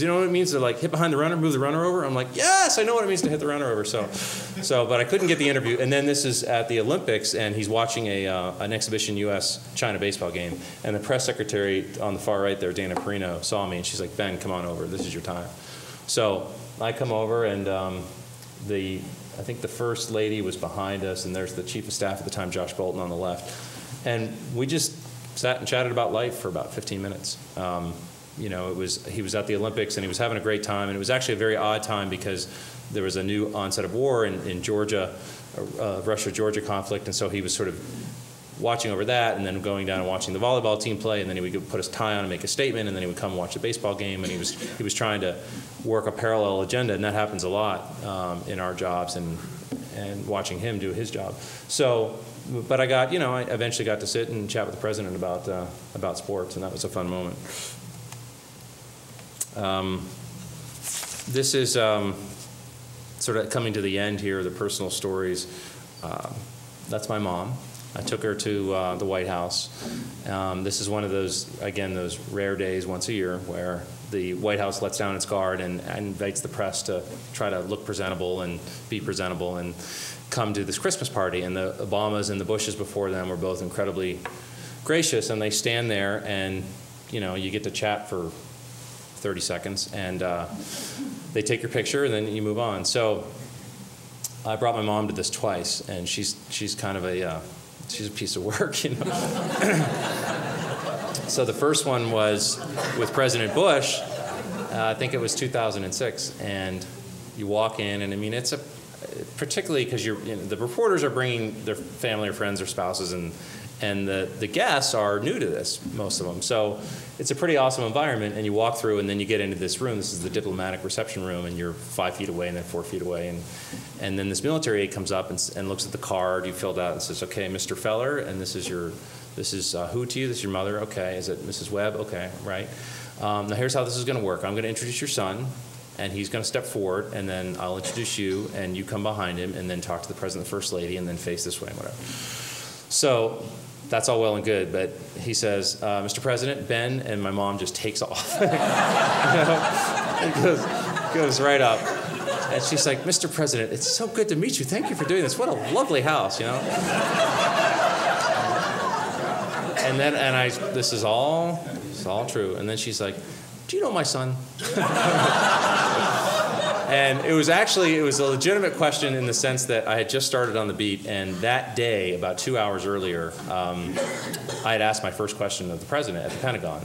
he know what it means to hit behind the runner, move the runner over? I'm like, yes, I know what it means to hit the runner over. But I couldn't get the interview. And then this is at the Olympics, and he's watching an exhibition U.S.-China baseball game. And the press secretary on the far right there, Dana Perino, saw me, and she's like, Ben, come on over. This is your time. So I come over, and I think the first lady was behind us, and there's the chief of staff at the time, Josh Bolton, on the left. And we just sat and chatted about life for about 15 minutes. He was at the Olympics, and he was having a great time. And it was actually a very odd time because there was a new onset of war in Georgia, Russia-Georgia conflict. And so he was sort of watching over that, and then going down and watching the volleyball team play. And then he would put his tie on and make a statement, and then he would come and watch the baseball game. And he was trying to work a parallel agenda, and that happens a lot in our jobs, and watching him do his job. So, but I eventually got to sit and chat with the president about sports, and that was a fun moment. This is sort of coming to the end here, the personal stories. That's my mom. I took her to the White House. This is one of those rare days once a year where the White House lets down its guard and invites the press to try to look presentable and be presentable and come to this Christmas party. And the Obamas and the Bushes before them were both incredibly gracious, and they stand there, and you get to chat for 30 seconds, and they take your picture, and then you move on. So I brought my mom to this twice, and she's kind of she's a piece of work, So the first one was with President Bush. I think it was 2006, and you walk in, and I mean, it's particularly because the reporters are bringing their family or friends or spouses, and the guests are new to this, most of them. So it's a pretty awesome environment, and you walk through, and then you get into this room. This is the diplomatic reception room, and you're 5 feet away and then 4 feet away. And then this military aide comes up and looks at the card you filled out and says, okay, Mr. Feller, and this is who to you? This is your mother? Okay. Is it Mrs. Webb? Okay, right. Now here's how this is going to work. I'm going to introduce your son, and he's going to step forward, and then I'll introduce you, and you come behind him, and then talk to the President and the First Lady, and then face this way and whatever. So that's all well and good, but he says, Mr. President, Ben, and my mom just takes off. It goes right up. And she's like, Mr. President, it's so good to meet you. Thank you for doing this. What a lovely house, This is all true. And then she's like, do you know my son? And it was a legitimate question in the sense that I had just started on the beat, and that day, about 2 hours earlier, I had asked my first question of the president at the Pentagon.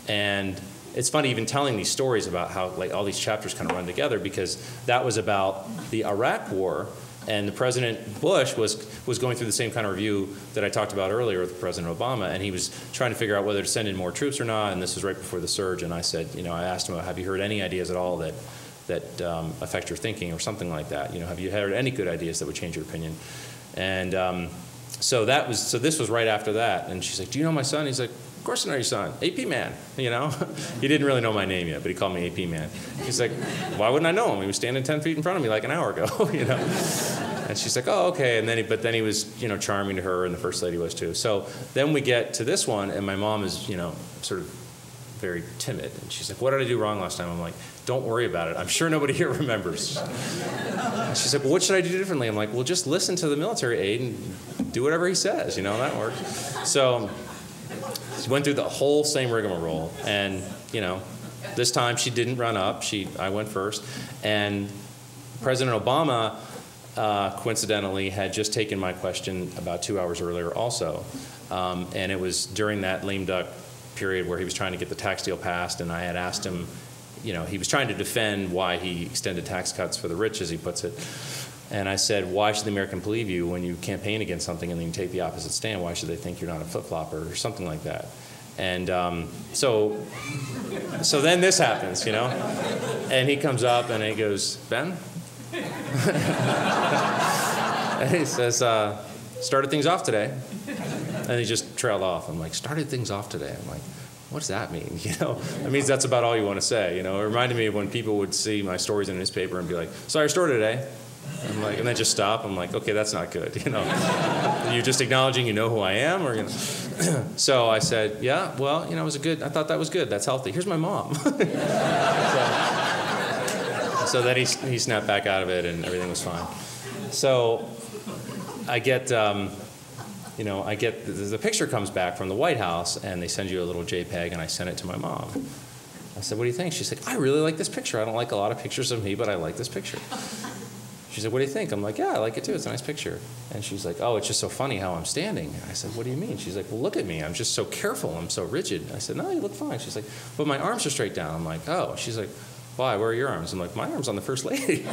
And it's funny even telling these stories about how like all these chapters kind of run together, because that was about the Iraq War, and the President Bush was going through the same kind of review that I talked about earlier with President Obama, and he was trying to figure out whether to send in more troops or not, and this was right before the surge, and I said, I asked him, have you heard any ideas at all that affect your thinking or something like that? Have you heard any good ideas that would change your opinion? And so this was right after that, and she's like, do you know my son? He's like, of course I know your son, AP man, He didn't really know my name yet, but he called me AP man. He's like, why wouldn't I know him? He was standing 10 feet in front of me like an hour ago, And she's like, oh, okay. And then he was, charming to her, and the First Lady was too. So then we get to this one, and my mom is, sort of very timid. And she's like, what did I do wrong last time? I'm like, don't worry about it. I'm sure nobody here remembers. And she's like, well, what should I do differently? I'm like, well, just listen to the military aide and do whatever he says. That works. So she went through the whole same rigmarole, and this time she didn't run up. I went first, and President Obama, coincidentally, had just taken my question about 2 hours earlier, also, and it was during that lame duck period where he was trying to get the tax deal passed, and I had asked him, he was trying to defend why he extended tax cuts for the rich, as he puts it. And I said, why should the American believe you when you campaign against something and then you take the opposite stand? Why should they think you're not a flip-flopper or something like that? And so then this happens, And he comes up and he goes, Ben? And he says, started things off today. And he just trailed off. I'm like, started things off today? I'm like, what does that mean? That means that's about all you want to say. It reminded me of when people would see my stories in a newspaper and be like, saw your story today. I'm like, and then just stop. I'm like, okay, that's not good. You're just acknowledging you know who I am, or So I said, yeah, well, it was I thought that was good. That's healthy. Here's my mom. So then he snapped back out of it, and everything was fine. So I get, the picture comes back from the White House, and they send you a little JPEG, and I sent it to my mom. I said, what do you think? She's like, I really like this picture. I don't like a lot of pictures of me, but I like this picture. She said, what do you think? I'm like, yeah, I like it too. It's a nice picture. And she's like, oh, it's just so funny how I'm standing. I said, what do you mean? She's like, well, look at me. I'm just so careful. I'm so rigid. I said, no, you look fine. She's like, but my arms are straight down. I'm like, oh. She's like, why? Where are your arms? I'm like, my arm's on the First Lady.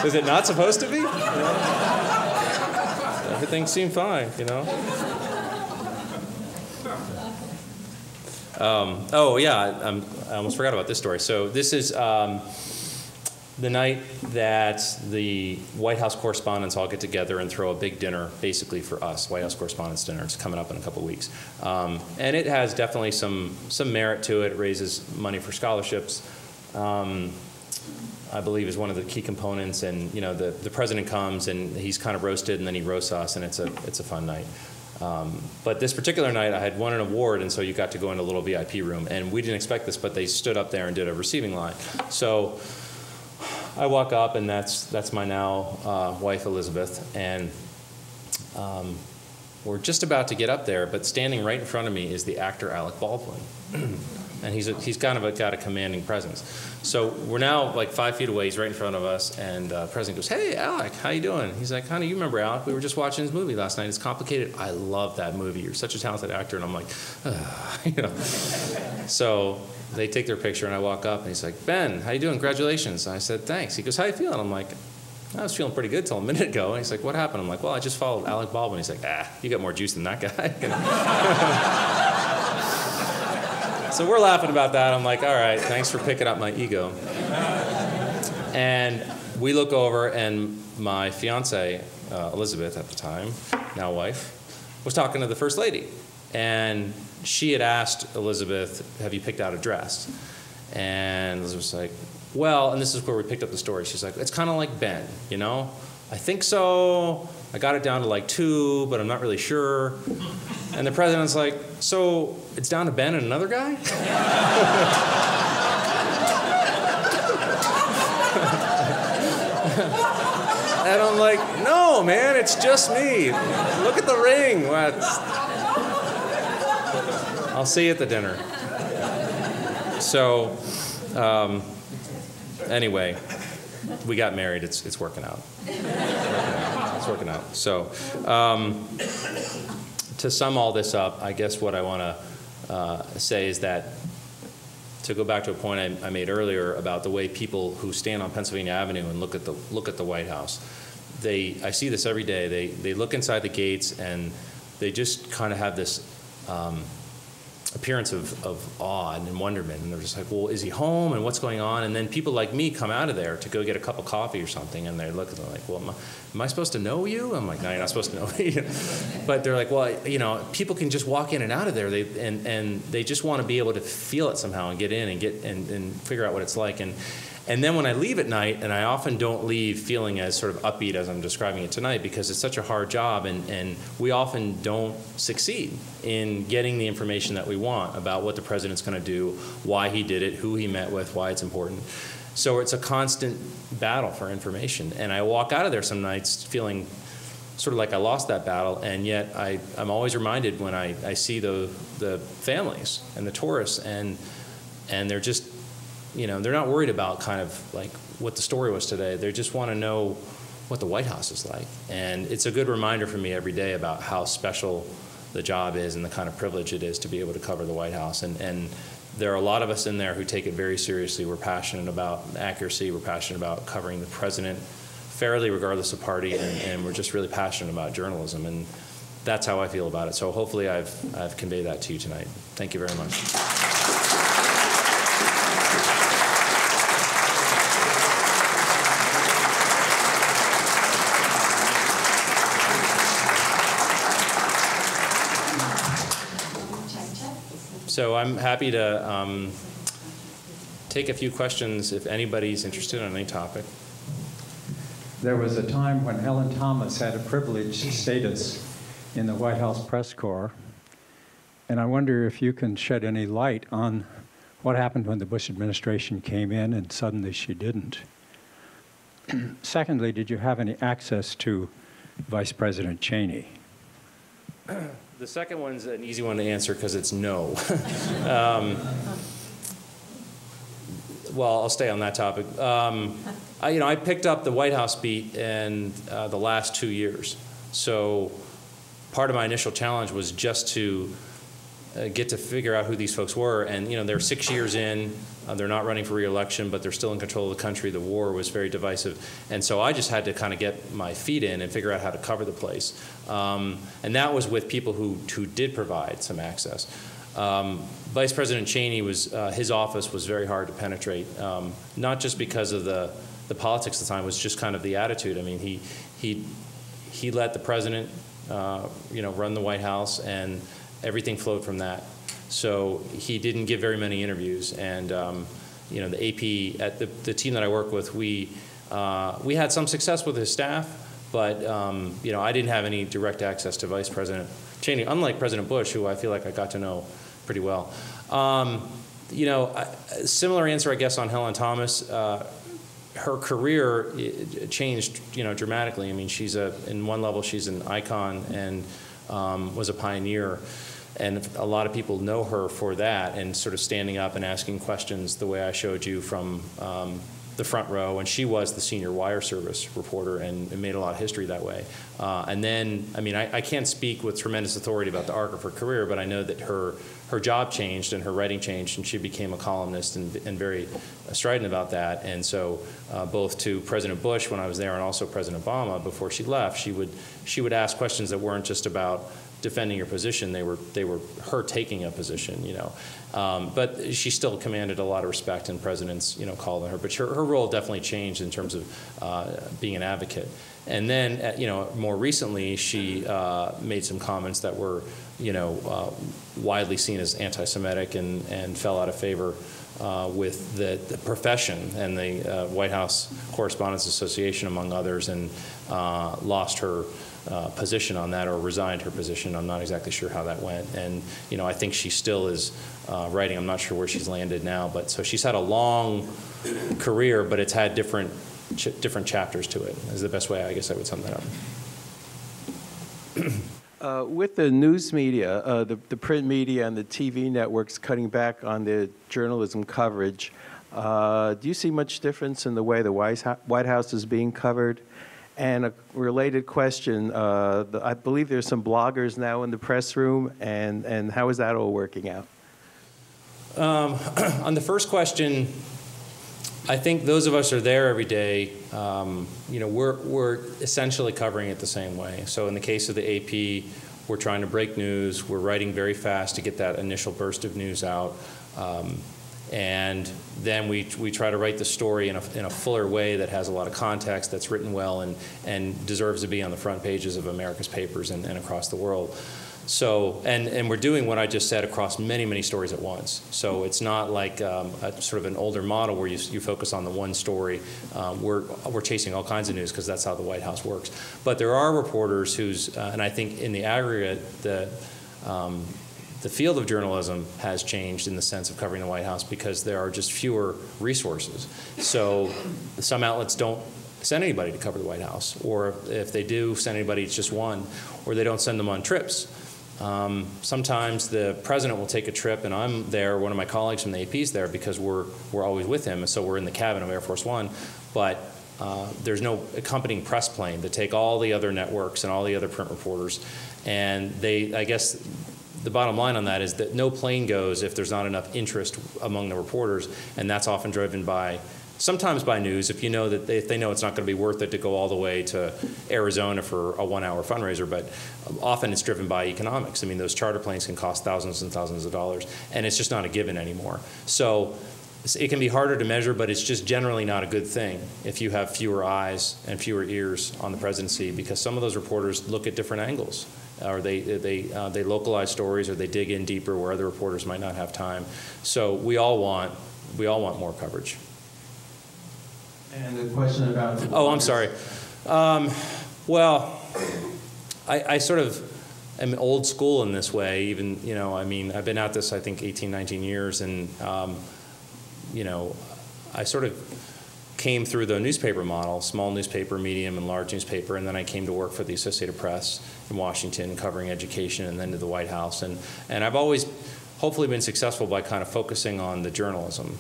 Is it not supposed to be? Everything seemed fine, Oh, yeah, I almost forgot about this story. So this is the night that the White House correspondents all get together and throw a big dinner, basically for us, White House Correspondents' Dinner. It's coming up in a couple weeks. And it has definitely some merit to it. It raises money for scholarships, I believe, is one of the key components. And, the president comes, and he's kind of roasted, and then he roasts us, and it's a fun night. But this particular night, I had won an award, and so you got to go in a little VIP room. And we didn't expect this, but they stood up there and did a receiving line. So I walk up, and that's my now wife, Elizabeth, and we're just about to get up there, but standing right in front of me is the actor Alec Baldwin. And he's kind of got a commanding presence. So we're now like 5 feet away. He's right in front of us, and the president goes, hey, Alec, how you doing? He's like, honey, you remember Alec? We were just watching his movie last night. It's complicated. I love that movie. You're such a talented actor. And I'm like, So they take their picture, and I walk up, and he's like, Ben, how you doing? Congratulations. And I said, thanks. He goes, how you feeling? I'm like, I was feeling pretty good till a minute ago. And he's like, what happened? I'm like, well, I just followed Alec Baldwin. He's like, you got more juice than that guy. So we're laughing about that. I'm like, all right, thanks for picking up my ego. And we look over, and my fiance, Elizabeth at the time, now wife, was talking to the First Lady. And she had asked Elizabeth, have you picked out a dress? And Elizabeth was like, well, and this is where we picked up the story. She's like, it's kind of like Ben, I think so. I got it down to like 2, but I'm not really sure. And the president's like, so it's down to Ben and another guy? And I'm like, no, man, it's just me. Look at the ring. What? I'll see you at the dinner. So Anyway, we got married. It's working out. It's working out. So, to sum all this up, I guess what I want to say is that, to go back to a point I made earlier about the way people who stand on Pennsylvania Avenue and look at the White House, I see this every day. They look inside the gates and they just kind of have this appearance of awe and wonderment, and they're just like, well, is he home, and what's going on? And then people like me come out of there to go get a cup of coffee or something, and they look at them like, well, am I supposed to know you? I'm like, no, you're not supposed to know me. But they're like, well, people can just walk in and out of there, and they just want to be able to feel it somehow and get in and figure out what it's like. And then when I leave at night, and I often don't leave feeling as sort of upbeat as I'm describing it tonight, because it's such a hard job, and we often don't succeed in getting the information that we want about what the president's going to do, why he did it, who he met with, why it's important. So it's a constant battle for information. And I walk out of there some nights feeling sort of like I lost that battle, and yet I'm always reminded when I see the families and the tourists, and they're just, they're not worried about kind of like what the story was today. They just want to know what the White House is like. And it's a good reminder for me every day about how special the job is and the kind of privilege it is to be able to cover the White House. And there are a lot of us in there who take it very seriously. We're passionate about accuracy. We're passionate about covering the president fairly regardless of party. And we're just really passionate about journalism. And that's how I feel about it. So hopefully I've conveyed that to you tonight. Thank you very much. So I'm happy to take a few questions if anybody's interested on any topic. There was a time when Helen Thomas had a privileged status in the White House press corps, and I wonder if you can shed any light on what happened when the Bush administration came in and suddenly she didn't. Secondly, did you have any access to Vice President Cheney? The second one's an easy one to answer because it's no. Well, I'll stay on that topic. I picked up the White House beat in the last 2 years. So part of my initial challenge was just to get to figure out who these folks were. And, they're 6 years in. They're not running for re-election, but they're still in control of the country. The war was very divisive. And so I just had to kind of get my feet in and figure out how to cover the place. And that was with people who did provide some access. Vice President Cheney his office was very hard to penetrate, not just because of the politics at the time, it was just kind of the attitude. I mean, he let the president, run the White House, and everything flowed from that. So he didn't give very many interviews, and the AP at the team that I work with, we had some success with his staff, but I didn't have any direct access to Vice President Cheney, unlike President Bush, who I feel like I got to know pretty well. Similar answer, I guess, on Helen Thomas. Her career changed, dramatically. I mean, in one level, she's an icon and was a pioneer. And a lot of people know her for that and sort of standing up and asking questions the way I showed you from the front row. And she was the senior wire service reporter and made a lot of history that way. And then, I can't speak with tremendous authority about the arc of her career, but I know that her job changed and her writing changed, and she became a columnist and very strident about that. And so both to President Bush when I was there and also President Obama before she left, she would ask questions that weren't just about defending her position. They were her taking a position, but she still commanded a lot of respect, and presidents, called on her. But her role definitely changed in terms of being an advocate. And then, more recently, she made some comments that were, widely seen as anti-Semitic and fell out of favor with the profession and the White House Correspondents Association, among others, and lost her position on that, or resigned her position. I'm not exactly sure how that went. And, I think she still is writing. I'm not sure where she's landed now. But so she's had a long career, but it's had different chapters to it, is the best way I guess I would sum that up. With the news media, the print media and the TV networks cutting back on their journalism coverage, Do you see much difference in the way the White House is being covered? And a related question, I believe there's some bloggers now in the press room, and how is that all working out? On the first question, I think those of us who are there every day, we're essentially covering it the same way. So in the case of the AP, we're trying to break news. We're writing very fast to get that initial burst of news out. And then we try to write the story in a fuller way that has a lot of context, that's written well, and deserves to be on the front pages of America's papers and across the world. So, and we're doing what I just said across many, many stories at once. So it's not like a sort of an older model where you focus on the one story. We're chasing all kinds of news because that's how the White House works. But there are reporters who's, and I think in the aggregate, the field of journalism has changed in the sense of covering the White House because there are just fewer resources. So some outlets don't send anybody to cover the White House, or if they do send anybody, it's just one, or they don't send them on trips. Sometimes the president will take a trip and I'm there, one of my colleagues from the AP is there because we're always with him, and so we're in the cabin of Air Force One, but there's no accompanying press plane to take all the other networks and all the other print reporters, and I guess the bottom line on that is that no plane goes if there's not enough interest among the reporters, and that's often driven by, sometimes by news, if you know that if they know it's not going to be worth it to go all the way to Arizona for a 1-hour fundraiser, but often it's driven by economics. I mean, those charter planes can cost thousands and thousands of dollars, and it's just not a given anymore. So it can be harder to measure, but it's just generally not a good thing if you have fewer eyes and fewer ears on the presidency, because some of those reporters look at different angles, or they localize stories, or they dig in deeper where other reporters might not have time. So we all want more coverage. And the question about... Oh, I'm sorry. Well, I sort of am old school in this way. Even, I mean, I've been at this, I think, 18, 19 years, and, I sort of came through the newspaper model, small newspaper, medium, and large newspaper, and then I came to work for the Associated Press in Washington, covering education, and then to the White House. And I've always hopefully been successful by kind of focusing on the journalism.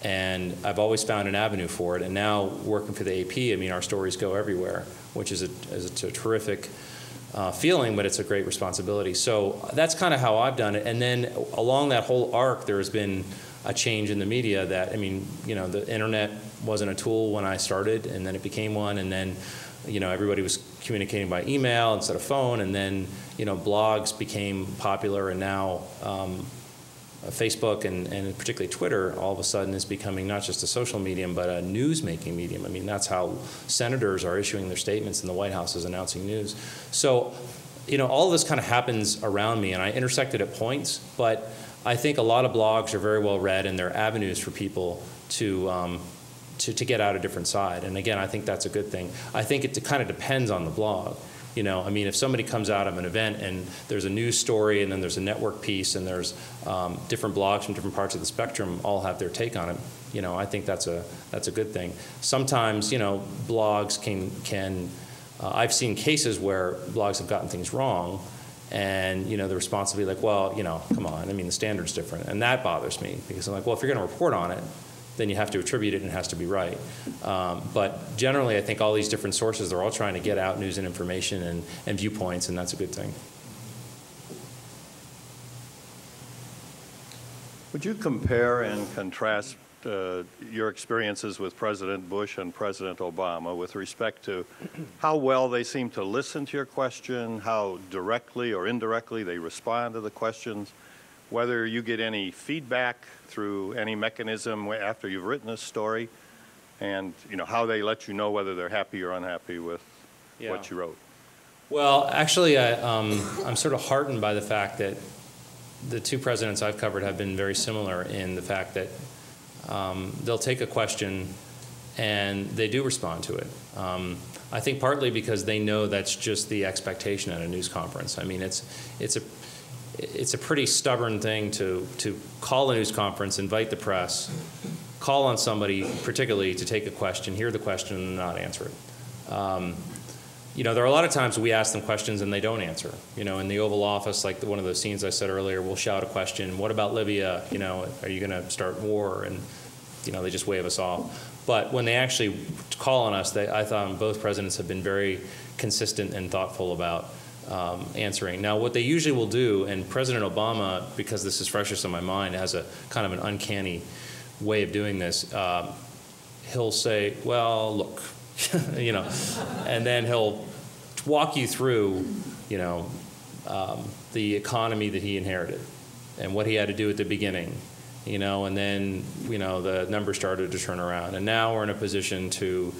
And I've always found an avenue for it. And now working for the AP, I mean, our stories go everywhere, which is a terrific feeling, but it's a great responsibility. So that's kind of how I've done it. And then along that whole arc, there has been a change in the media that, I mean, the internet wasn't a tool when I started, and then it became one, and then, everybody was communicating by email instead of phone, and then, blogs became popular, and now Facebook and particularly Twitter all of a sudden is becoming not just a social medium, but a news-making medium. I mean, that's how senators are issuing their statements, and the White House is announcing news. So, all of this kind of happens around me, and I intersected at points, but I think a lot of blogs are very well read, and they're avenues for people to get out a different side. And again, I think that's a good thing. I think it kind of depends on the blog. I mean, if somebody comes out of an event and there's a news story, and then there's a network piece, and there's different blogs from different parts of the spectrum all have their take on it, I think that's a good thing. Sometimes, blogs can I've seen cases where blogs have gotten things wrong, and the response will be like, well, come on, I mean, the standard's different, and that bothers me, because I'm like, well, if you're going to report on it, then you have to attribute it, and it has to be right. But generally, I think all these different sources, they're all trying to get out news and information and viewpoints, and that's a good thing. Would you compare and contrast your experiences with President Bush and President Obama with respect to how well they seem to listen to your question, how directly or indirectly they respond to the questions, whether you get any feedback through any mechanism after you've written a story, and how they let you know whether they're happy or unhappy with what you wrote? Well, actually, I'm sort of heartened by the fact that the two presidents I've covered have been very similar in the fact that they'll take a question and they do respond to it. I think partly because they know that's just the expectation at a news conference. I mean, it's a pretty stubborn thing to call a news conference, invite the press, call on somebody particularly to take a question, hear the question, and not answer it. There are a lot of times we ask them questions and they don't answer. In the Oval Office, like one of those scenes I said earlier, we'll shout a question, what about Libya? Are you going to start war? And, they just wave us off. But when they actually call on us, I thought both presidents have been very consistent and thoughtful about answering. Now, what they usually will do, and President Obama, because this is freshest on my mind, has a kind of an uncanny way of doing this. He'll say, well, look, and then he'll walk you through, the economy that he inherited and what he had to do at the beginning, and then, the numbers started to turn around. And now we're in a position to,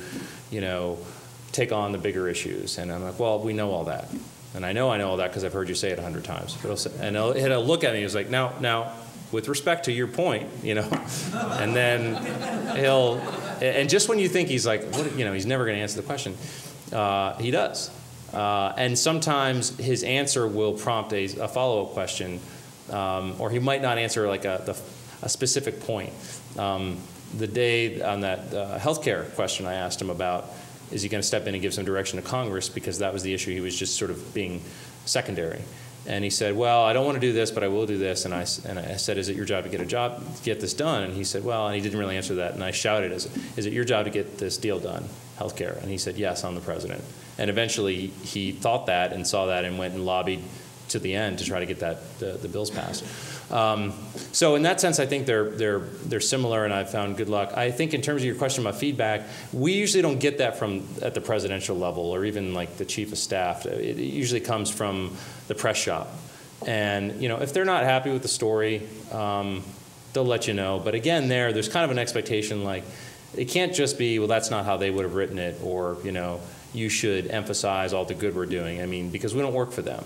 take on the bigger issues. And I'm like, well, we know all that. And I know all that because I've heard you say it 100 times. But he'll look at me and he's like, now, with respect to your point, and then and just when you think he's like, he's never going to answer the question, he does. And sometimes his answer will prompt a follow-up question, or he might not answer like a specific point. The day on that healthcare question I asked him about, is he going to step in and give some direction to Congress, because that was the issue. He was just sort of being secondary. And he said, well, I don't want to do this, but I will do this. And I said, is it your job to get this done? And he said, well, and he didn't really answer that. And I shouted, is it your job to get this deal done, healthcare? And he said, yes, I'm the president. And eventually he thought that and saw that and went and lobbied to the end to try to get the bills passed. So in that sense, I think they're similar, and I've found good luck. I think in terms of your question about feedback, we usually don't get that at the presidential level or even like the chief of staff. It usually comes from the press shop. And if they're not happy with the story, they'll let you know. But again, there's kind of an expectation, like it can't just be, well, that's not how they would have written it, or you should emphasize all the good we're doing. I mean, because we don't work for them.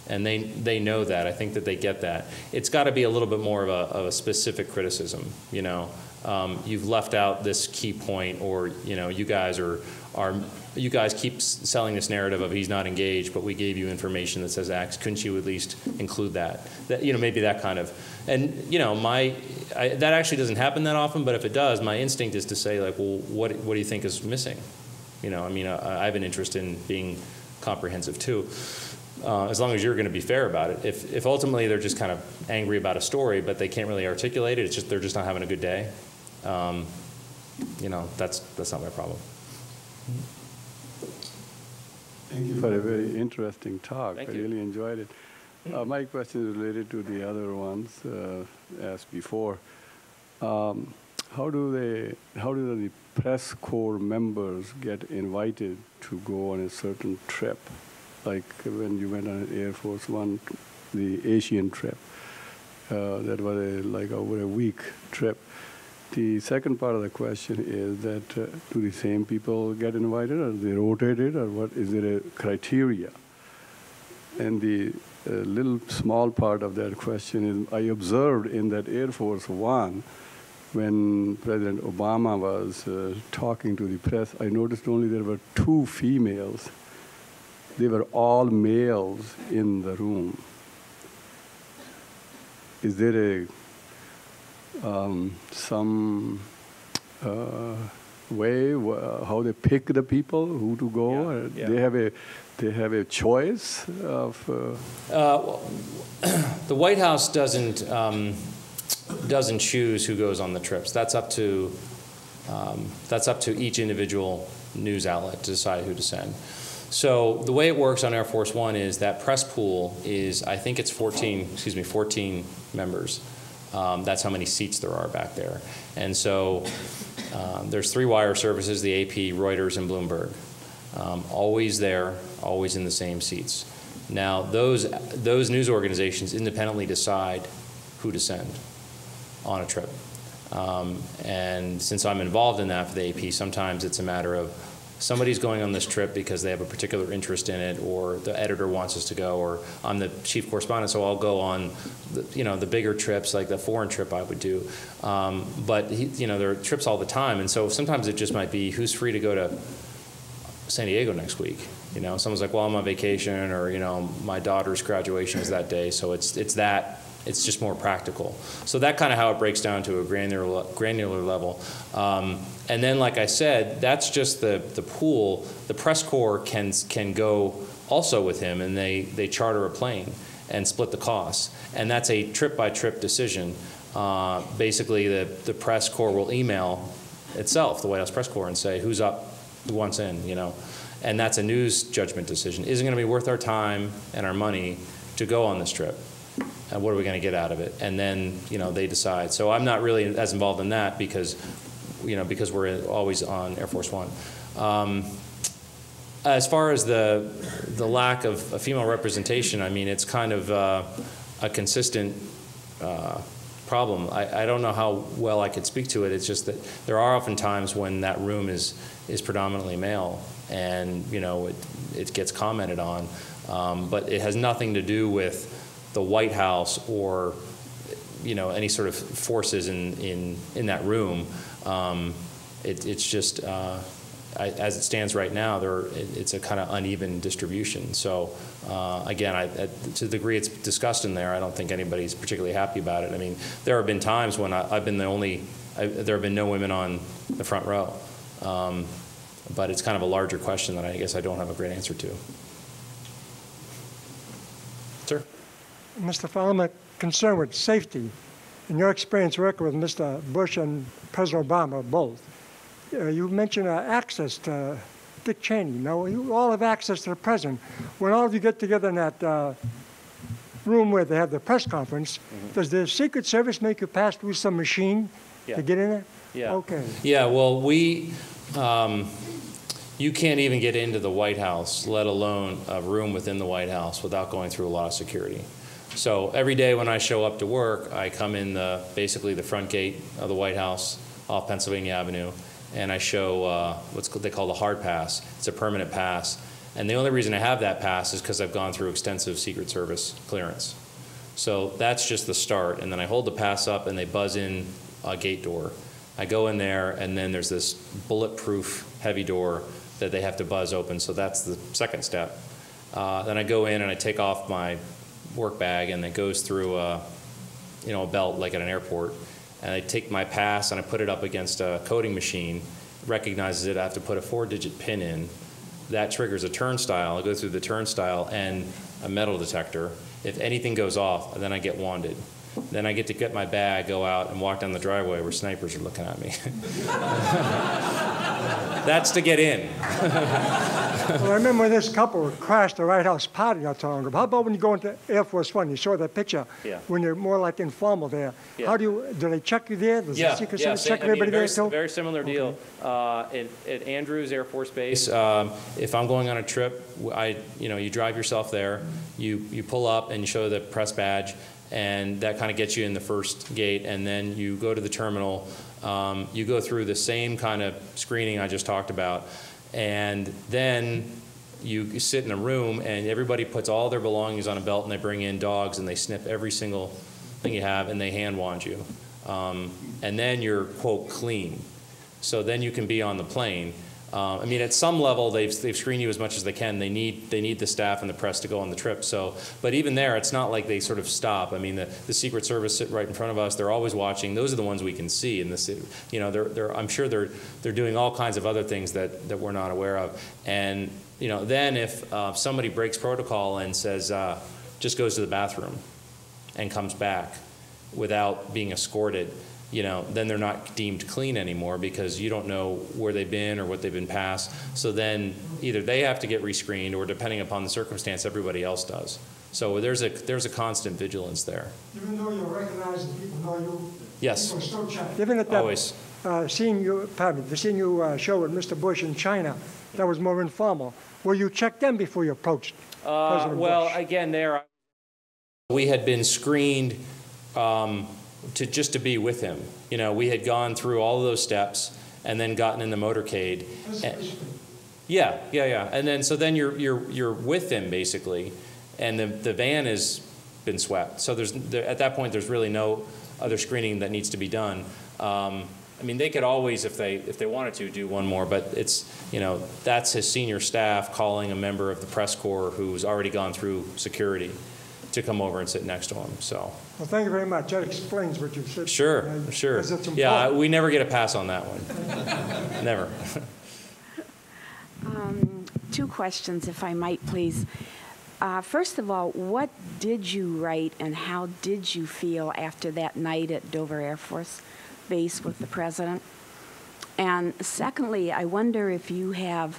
And they know that. I think that they get that. It's got to be a little bit more of a specific criticism. You've left out this key point, or you guys keep selling this narrative of he's not engaged, but we gave you information that says X. Couldn't you at least include that? That maybe that kind of. And that actually doesn't happen that often. But if it does, my instinct is to say, like, well, what do you think is missing? I have an interest in being comprehensive too. As long as you're going to be fair about it. If ultimately they're just kind of angry about a story, but they can't really articulate it, they're just not having a good day. That's not my problem. Thank you for a very interesting talk. Thank I you. really enjoyed it. My question is related to the other ones asked before. How do the press corps members get invited to go on a certain trip? Like when you went on Air Force One, the Asian trip, that was like over a week trip. The second part of the question is that do the same people get invited, or they rotated, or what? Is there a criteria? And the little small part of that question is, I observed in that Air Force One, when President Obama was talking to the press, I noticed only there were 2 females. They were all males in the room. Is there some way how they pick the people who to go? Yeah. They have a choice of. The White House doesn't choose who goes on the trips. That's up to each individual news outlet to decide who to send. So the way it works on Air Force One is that press pool is, I think it's 14 members. That's how many seats there are back there. And so there's 3 wire services, the AP, Reuters, and Bloomberg. Always there, always in the same seats. Now, those news organizations independently decide who to send on a trip. And since I'm involved in that for the AP, sometimes it's a matter of somebody's going on this trip because they have a particular interest in it, or the editor wants us to go, or I'm the chief correspondent, so I'll go on the bigger trips, like the foreign trip I would do. But there are trips all the time, and so sometimes it just might be who's free to go to San Diego next week. Someone's like, well, I'm on vacation, or my daughter's graduation is that day, so it's It's just more practical. So that kind of how it breaks down to a granular level. And then, like I said, that's just the pool. The press corps can go also with him, and they charter a plane and split the costs. And that's a trip-by-trip decision. basically the press corps will email itself, the White House press corps, and say, who's up, who wants in, you know. And that's a news judgment decision. Is it going to be worth our time and our money to go on this trip? And what are we going to get out of it? And then, you know, they decide. So I'm not really as involved in that because, you know, because we're always on Air Force One. As far as the lack of female representation, I mean, it's kind of a consistent problem. I don't know how well I could speak to it. It's just that there are often times when that room is predominantly male, and you know it gets commented on, but it has nothing to do with the White House or you know any sort of forces in that room. It's just as it stands right now, it's a kind of uneven distribution. So again, to the degree it's discussed in there, I don't think anybody's particularly happy about it. I mean, there have been times when I've been the only. There have been no women on the front row. But it's kind of a larger question that I guess I don't have a great answer to. Sir? Mr. Fowler, I'm concerned with safety. In your experience working with Mr. Bush and President Obama, both, you mentioned access to Dick Cheney. Now, you all have access to the president. When all of you get together in that room where they have the press conference, does the Secret Service make you pass through some machine to get in there? Yeah. Okay. Yeah, well, you can't even get into the White House, let alone a room within the White House, without going through a lot of security. So every day when I show up to work, I come in basically the front gate of the White House off Pennsylvania Avenue, and I show they call the hard pass. It's a permanent pass. And the only reason I have that pass is because I've gone through extensive Secret Service clearance. So that's just the start. And then I hold the pass up, and they buzz in a gate door. I go in there, and then there's this bulletproof heavy door that they have to buzz open, so that's the second step. Then I go in and I take off my work bag, and it goes through a belt like at an airport. And I take my pass and I put it up against a coding machine, recognizes it, I have to put a 4-digit pin in. That triggers a turnstile. I go through the turnstile and a metal detector. If anything goes off, then I get wanded. Then I get to get my bag, go out, and walk down the driveway where snipers are looking at me. That's to get in. Well, I remember this couple crashed the White House party not too long ago. How about when you go into Air Force One? You saw that picture when you're more like informal there. Yeah. How do they check you there? Does the Secret Service check everybody there too? Very similar deal. At Andrews Air Force Base, if I'm going on a trip, you drive yourself there, you pull up and you show the press badge, and that kind of gets you in the first gate, and then you go to the terminal. You go through the same kind of screening I just talked about, and then you sit in a room, and everybody puts all their belongings on a belt, and they bring in dogs, and they sniff every single thing you have, and they hand wand you. And then you're, quote, clean. So then you can be on the plane. I mean, at some level, they've screened you as much as they can. They need the staff and the press to go on the trip. So, but even there, it's not like they sort of stop. I mean, the Secret Service sit right in front of us. They're always watching. Those are the ones we can see. And I'm sure they're doing all kinds of other things that we're not aware of. And then if somebody breaks protocol and says just goes to the bathroom and comes back without being escorted, then they're not deemed clean anymore because you don't know where they've been or what they've been past. So then either they have to get rescreened, or depending upon the circumstance, everybody else does. So there's a constant vigilance there. Even though you're recognized and people know you, yes, people still check. Even at that always. The scene you show with Mr. Bush in China, that was more informal. Will you check them before you approached President Bush? Again, we had been screened. To be with him. We had gone through all of those steps and then gotten in the motorcade. Yeah. And then you're with him basically, and the van has been swept. So at that point there's really no other screening that needs to be done. I mean, they could always, if they wanted to, do one more, but it's that's his senior staff calling a member of the press corps who's already gone through security to come over and sit next to him. So. Well, thank you very much. That explains what you said. Sure. Yeah, we never get a pass on that one. Never. Two questions, if I might, please. First of all, what did you write and how did you feel after that night at Dover Air Force Base with the President? And secondly, I wonder if you have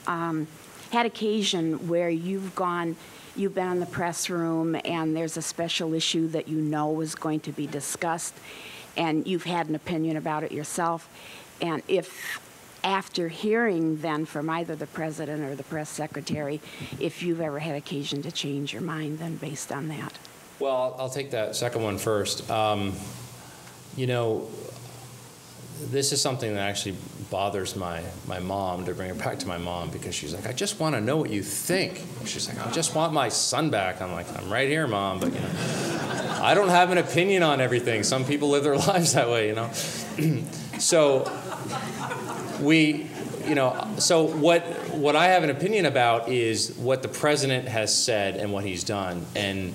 had occasion where you've been in the press room and there's a special issue that you know is going to be discussed and you've had an opinion about it yourself, and if after hearing then from either the President or the press secretary, if you've ever had occasion to change your mind then based on that. Well, I'll take that second one first. You know, this is something that actually bothers my mom, to bring it back to my mom, because she's like, I just want to know what you think. She's like, I just want my son back. I'm like, I'm right here, Mom, but, you know, I don't have an opinion on everything. Some people live their lives that way, you know. So so what I have an opinion about is what the President has said and what he's done, and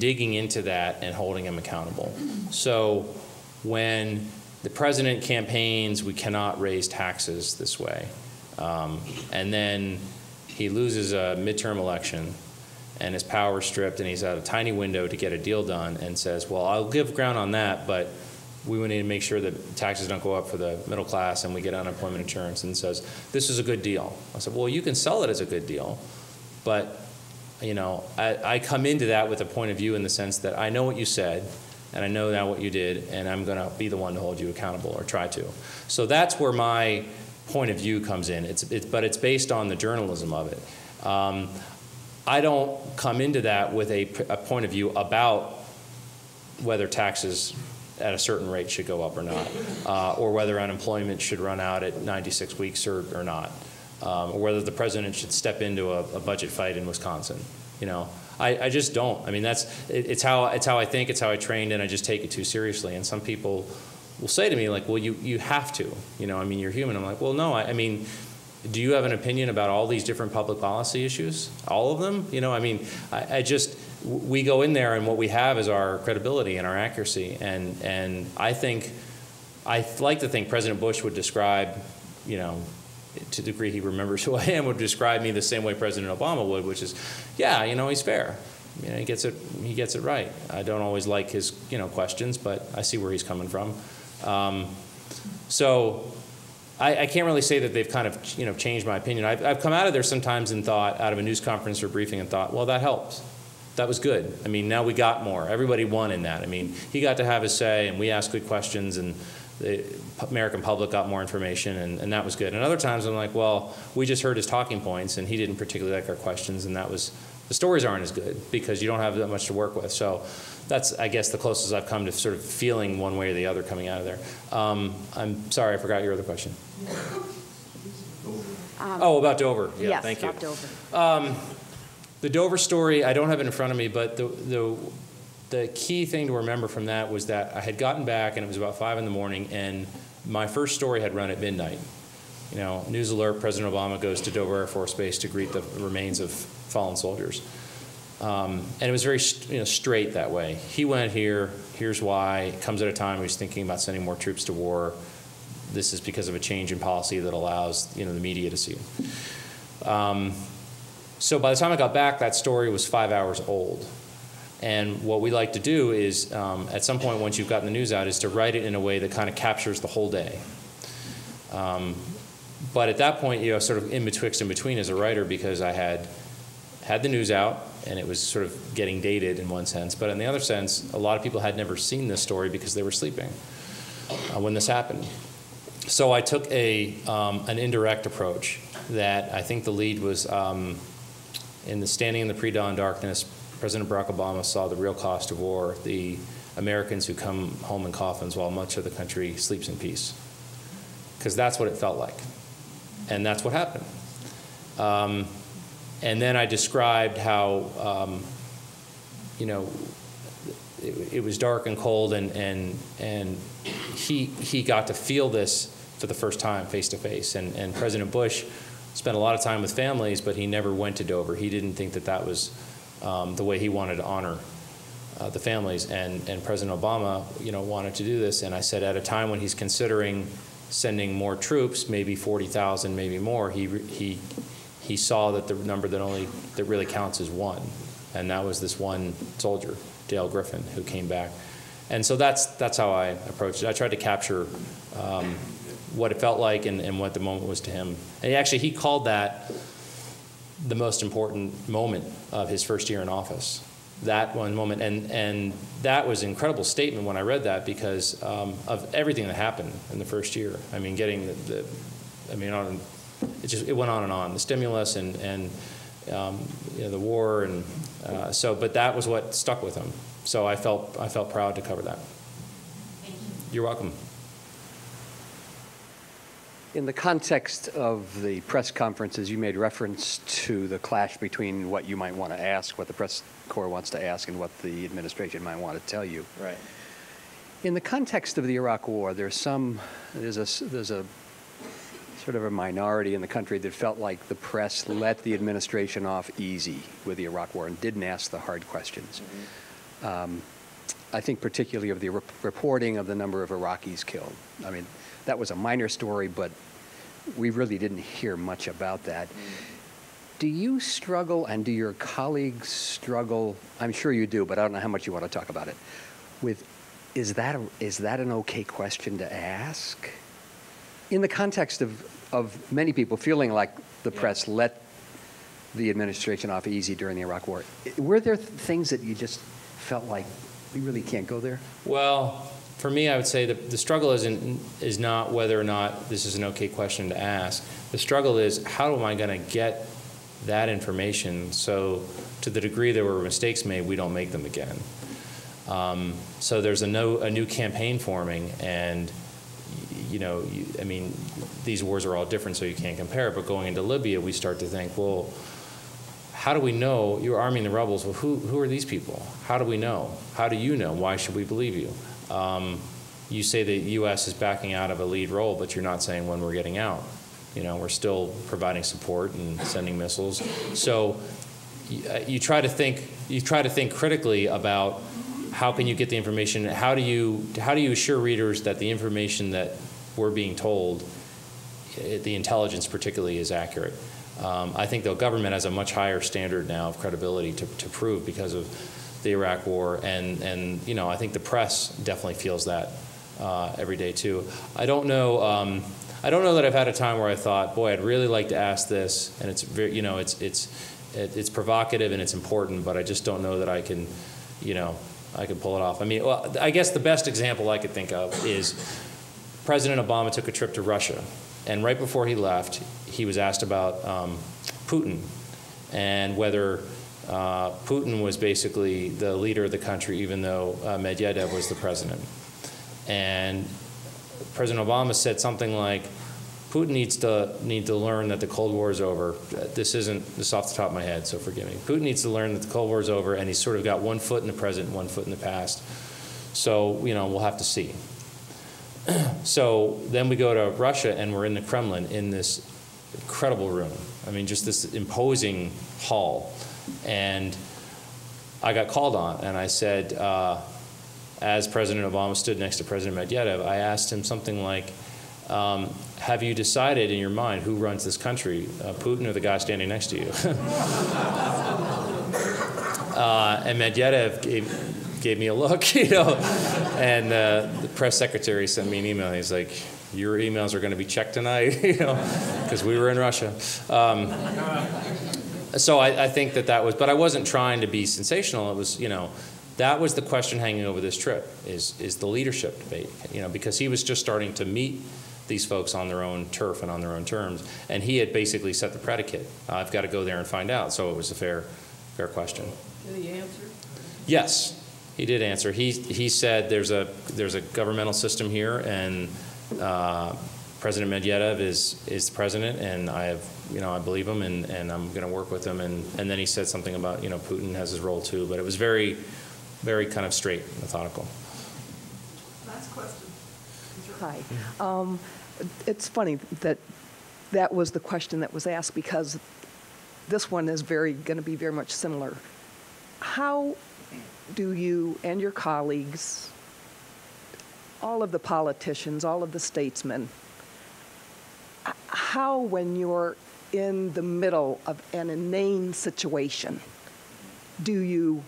digging into that and holding him accountable. So when the President campaigns, we cannot raise taxes this way. And then he loses a midterm election and his power stripped and he's at a tiny window to get a deal done and says, well, I'll give ground on that, but we need to make sure that taxes don't go up for the middle class and we get unemployment insurance, and says, this is a good deal. I said, well, you can sell it as a good deal, but you know, I come into that with a point of view in the sense that I know what you said, and I know now what you did, and I'm going to be the one to hold you accountable, or try to. So that's where my point of view comes in. But it's based on the journalism of it. I don't come into that with a point of view about whether taxes at a certain rate should go up or not, or whether unemployment should run out at 96 weeks or not, or whether the President should step into a budget fight in Wisconsin. You know, I just don't. I mean, it's how I think, it's how I trained, and I just take it too seriously. And some people will say to me, like, well, you have to. You know, I mean, you're human. I'm like, well, no. I mean, do you have an opinion about all these different public policy issues? All of them? You know, I mean, we go in there, and what we have is our credibility and our accuracy. And I like to think President Bush would describe, you know, to the degree he remembers who I am, would describe me the same way President Obama would, which is, yeah, you know, he's fair. You know, he gets it right. I don't always like his, you know, questions, but I see where he's coming from. So I can't really say that they've kind of, you know, changed my opinion. I've come out of there sometimes and thought, out of a news conference or briefing, and thought, well, that helped. That was good. I mean, now we got more. Everybody won in that. I mean, he got to have his say, and we asked good questions, and the American public got more information, and that was good. And other times I'm like, well, we just heard his talking points, and he didn't particularly like our questions, and the stories aren't as good because you don't have that much to work with. So that's, I guess, the closest I've come to sort of feeling one way or the other coming out of there. I'm sorry, I forgot your other question. About Dover. Yeah, yes, thank you. About Dover. The Dover story, I don't have it in front of me, but the key thing to remember from that was that I had gotten back, and it was about 5 in the morning, and my first story had run at midnight. You know, news alert, President Obama goes to Dover Air Force Base to greet the remains of fallen soldiers. And it was very straight that way. He went here, here's why, it comes at a time he's thinking about sending more troops to war. This is because of a change in policy that allows, you know, the media to see it. So by the time I got back, that story was 5 hours old. And what we like to do is, at some point once you've gotten the news out, is to write it in a way that kind of captures the whole day. But at that point, you know, sort of in between as a writer, because I had the news out, and it was sort of getting dated in one sense. But in the other sense, a lot of people had never seen this story because they were sleeping when this happened. So I took an indirect approach that I think the lead was standing in the pre-dawn darkness, President Barack Obama saw the real cost of war, the Americans who come home in coffins while much of the country sleeps in peace. Because that's what it felt like. And that's what happened. And then I described how, you know, it was dark and cold, and he got to feel this for the first time face to face. And President Bush spent a lot of time with families, but he never went to Dover. He didn't think that was the way he wanted to honor the families. And President Obama, you know, wanted to do this. And I said, at a time when he's considering sending more troops, maybe 40,000, maybe more, he he saw that the number that really counts is one, and that was this one soldier, Dale Griffin, who came back. And so that's how I approached it. I tried to capture what it felt like and what the moment was to him. And he called that the most important moment of his first year in office. That one moment, and that was an incredible statement when I read that, because of everything that happened in the first year. I mean, getting it went on and on. The stimulus and the war, and but that was what stuck with him. So I felt proud to cover that. Thank you. You're welcome. In the context of the press conferences, you made reference to the clash between what you might want to ask, what the press corps wants to ask, and what the administration might want to tell you. Right. In the context of the Iraq War, there's a sort of a minority in the country that felt like the press let the administration off easy with the Iraq War and didn't ask the hard questions. Mm-hmm. I think particularly of the reporting of the number of Iraqis killed. I mean, that was a minor story, but we really didn't hear much about that. Do you struggle, and do your colleagues struggle, I'm sure you do, but I don't know how much you want to talk about it, with is that an okay question to ask? In the context of many people feeling like the press let the administration off easy during the Iraq War, were there things that you just felt like we really can't go there? Well, for me, I would say that the struggle is not whether or not this is an okay question to ask. The struggle is, how am I going to get that information so to the degree there were mistakes made, we don't make them again. So there's a new campaign forming, and I mean, these wars are all different, so you can't compare. But going into Libya, we start to think, well, how do we know you're arming the rebels? Well, who are these people? How do we know? How do you know? Why should we believe you? You say the U.S. is backing out of a lead role, but you're not saying when we're getting out. We're still providing support and sending missiles. So you try to think critically about how can you get the information. How do you assure readers that the information that we're being told, the intelligence particularly, is accurate? I think the government has a much higher standard now of credibility to prove because of the Iraq War, and I think the press definitely feels that every day too. I don't know that I've had a time where I thought, boy, I'd really like to ask this, and it's very, it's provocative and it's important, but I just don't know that I can pull it off. I mean, well, I guess the best example I could think of is President Obama took a trip to Russia, and right before he left, he was asked about Putin and whether Putin was basically the leader of the country, even though Medvedev was the president. And President Obama said something like, Putin needs to learn that the Cold War is over. This is off the top of my head, so forgive me. Putin needs to learn that the Cold War is over, and he's sort of got one foot in the present and one foot in the past. So, we'll have to see. So then we go to Russia, and we're in the Kremlin in this incredible room. I mean, just this imposing hall. And I got called on, and I said, as President Obama stood next to President Medvedev, I asked him something like, have you decided in your mind who runs this country, Putin or the guy standing next to you? And Medvedev gave me a look, and the press secretary sent me an email. He's like, your emails are going to be checked tonight, because we were in Russia. So I think that was, but I wasn't trying to be sensational. It was, that was the question hanging over this trip, is the leadership debate, because he was just starting to meet these folks on their own turf and on their own terms, and he had basically set the predicate. I've got to go there and find out. So it was a fair question. Did he answer? Yes, he did answer. He said there's a governmental system here, and President Medvedev is the president, and I believe him, and I'm going to work with him. And then he said something about Putin has his role too, but it was very, very kind of straight, methodical. Last question. Hi. It's funny that was the question that was asked, because this one is going to be very much similar. How do you and your colleagues, all of the politicians, all of the statesmen, how, when you're in the middle of an inane situation, do you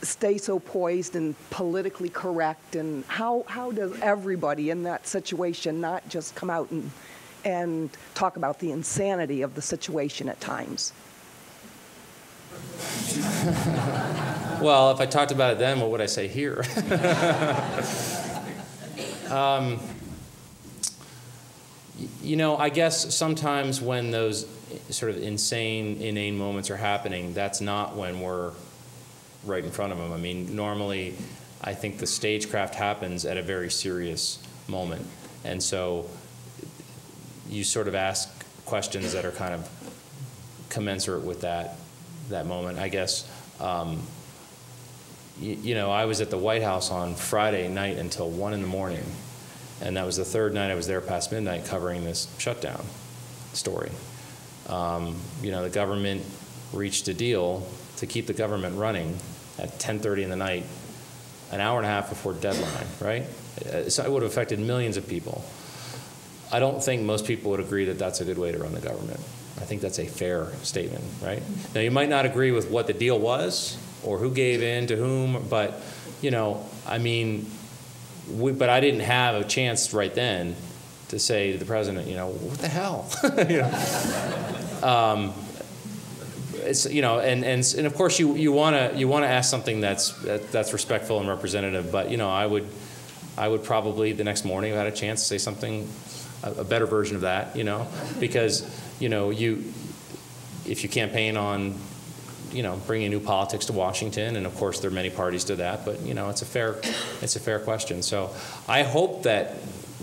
stay so poised and politically correct? And how does everybody in that situation not just come out and talk about the insanity of the situation at times? Well, if I talked about it then, what would I say here? You know, I guess sometimes when those sort of inane moments are happening, that's not when we're right in front of them. I mean, normally, I think the stagecraft happens at a very serious moment. And so you sort of ask questions that are kind of commensurate with that moment. I guess, you know, I was at the White House on Friday night until 1 in the morning. And that was the third night I was there past midnight covering this shutdown story. You know, the government reached a deal to keep the government running at 10:30 in the night, an hour and a half before deadline, right? So it would have affected millions of people. I don't think most people would agree that that's a good way to run the government. I think that's a fair statement, right? Now, you might not agree with what the deal was or who gave in to whom, but, you know, I mean, but I didn't have a chance right then to say to the president, you know, what the hell? You know, it's, you know, and of course you want to ask something that's respectful and representative, but you know, I would probably the next morning have had a chance to say something, a better version of that, you know, because you know if you campaign on, you know, bringing new politics to Washington, and of course there are many parties to that, but you know, it's a fair question. So I hope that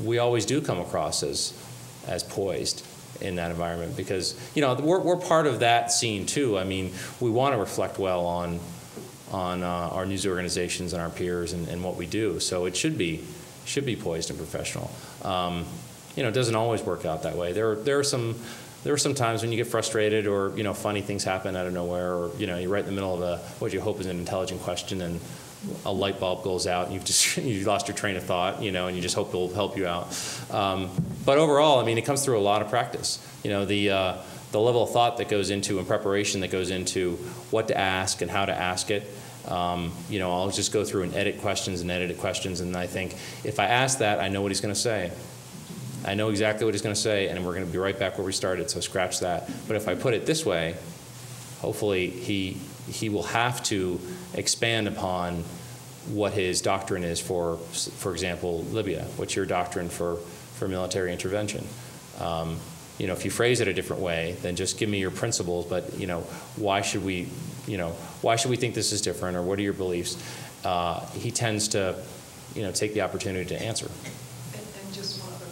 we always do come across as poised in that environment, because you know we're part of that scene too. I mean, we want to reflect well on our news organizations and our peers and what we do. So it should be poised and professional. You know, it doesn't always work out that way. There are some times when you get frustrated, or you know, funny things happen out of nowhere, or you know, you're right in the middle of what you hope is an intelligent question, and a light bulb goes out, and you've lost your train of thought, you know, and you just hope it'll help you out. But overall, I mean, it comes through a lot of practice. You know, the level of thought that goes into and preparation that goes into what to ask and how to ask it. You know, I'll just go through and edit questions, and I think if I ask that, I know what he's going to say. I know exactly what he's going to say, and we're going to be right back where we started, so scratch that. But if I put it this way, hopefully he will have to expand upon what his doctrine is for example, Libya. What's your doctrine for military intervention? You know, if you phrase it a different way, then just give me your principles, but, you know, why should we think this is different, or what are your beliefs? He tends to, you know, take the opportunity to answer. And just one other.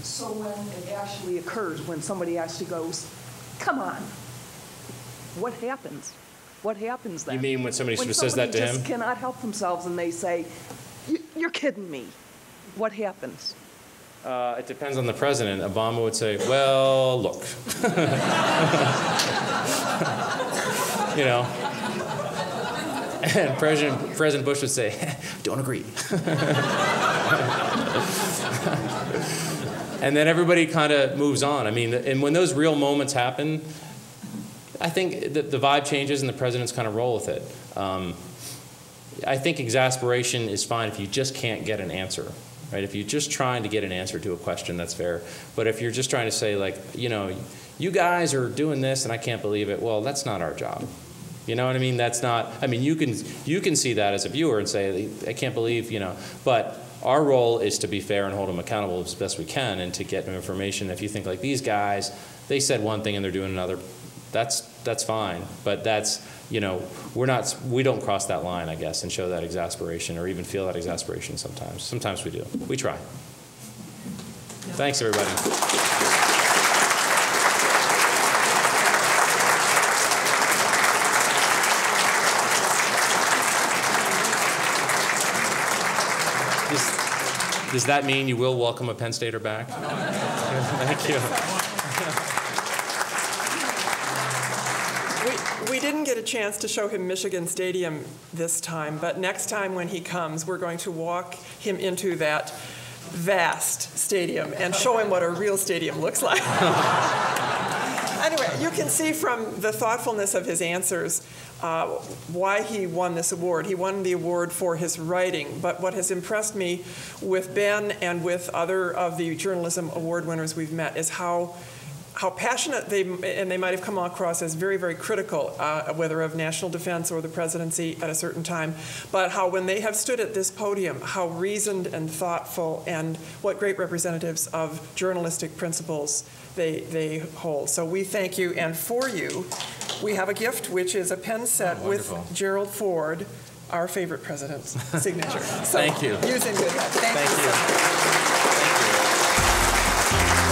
So when it actually occurs, when somebody actually goes, come on, what happens? What happens then? You mean when somebody says that to him? When somebody just cannot help themselves and they say, you're kidding me. What happens? It depends on the president. Obama would say, well, look. You know. And President Bush would say, don't agree. And then everybody kind of moves on. I mean, and when those real moments happen, I think the vibe changes and the president's kind of roll with it. I think exasperation is fine if you just can't get an answer, right? If you're just trying to get an answer to a question, that's fair. But if you're just trying to say, like, you know, you guys are doing this and I can't believe it, well, that's not our job. You know what I mean? That's not, I mean, you can see that as a viewer and say, I can't believe, you know, but our role is to be fair and hold them accountable as best we can, and to get them information. If you think, like, these guys, they said one thing and they're doing another, that's fine. But that's, you know, we don't cross that line, I guess, and show that exasperation or even feel that exasperation sometimes. Sometimes we do. We try. Thanks, everybody. Does that mean you will welcome a Penn Stater back? Thank you. We didn't get a chance to show him Michigan Stadium this time, but next time when he comes, we're going to walk him into that vast stadium and show him what a real stadium looks like. Anyway, you can see from the thoughtfulness of his answers why he won this award. He won the award for his writing, but what has impressed me with Ben and with other of the journalism award winners we've met is how passionate they might have come across as very, very critical, whether of national defense or the presidency at a certain time, but how when they have stood at this podium, how reasoned and thoughtful and what great representatives of journalistic principles they hold. So we thank you, and for you, we have a gift, which is a pen set with Gerald Ford, our favorite president's signature. So Thank you. Use in good health. Thank you. Thank you.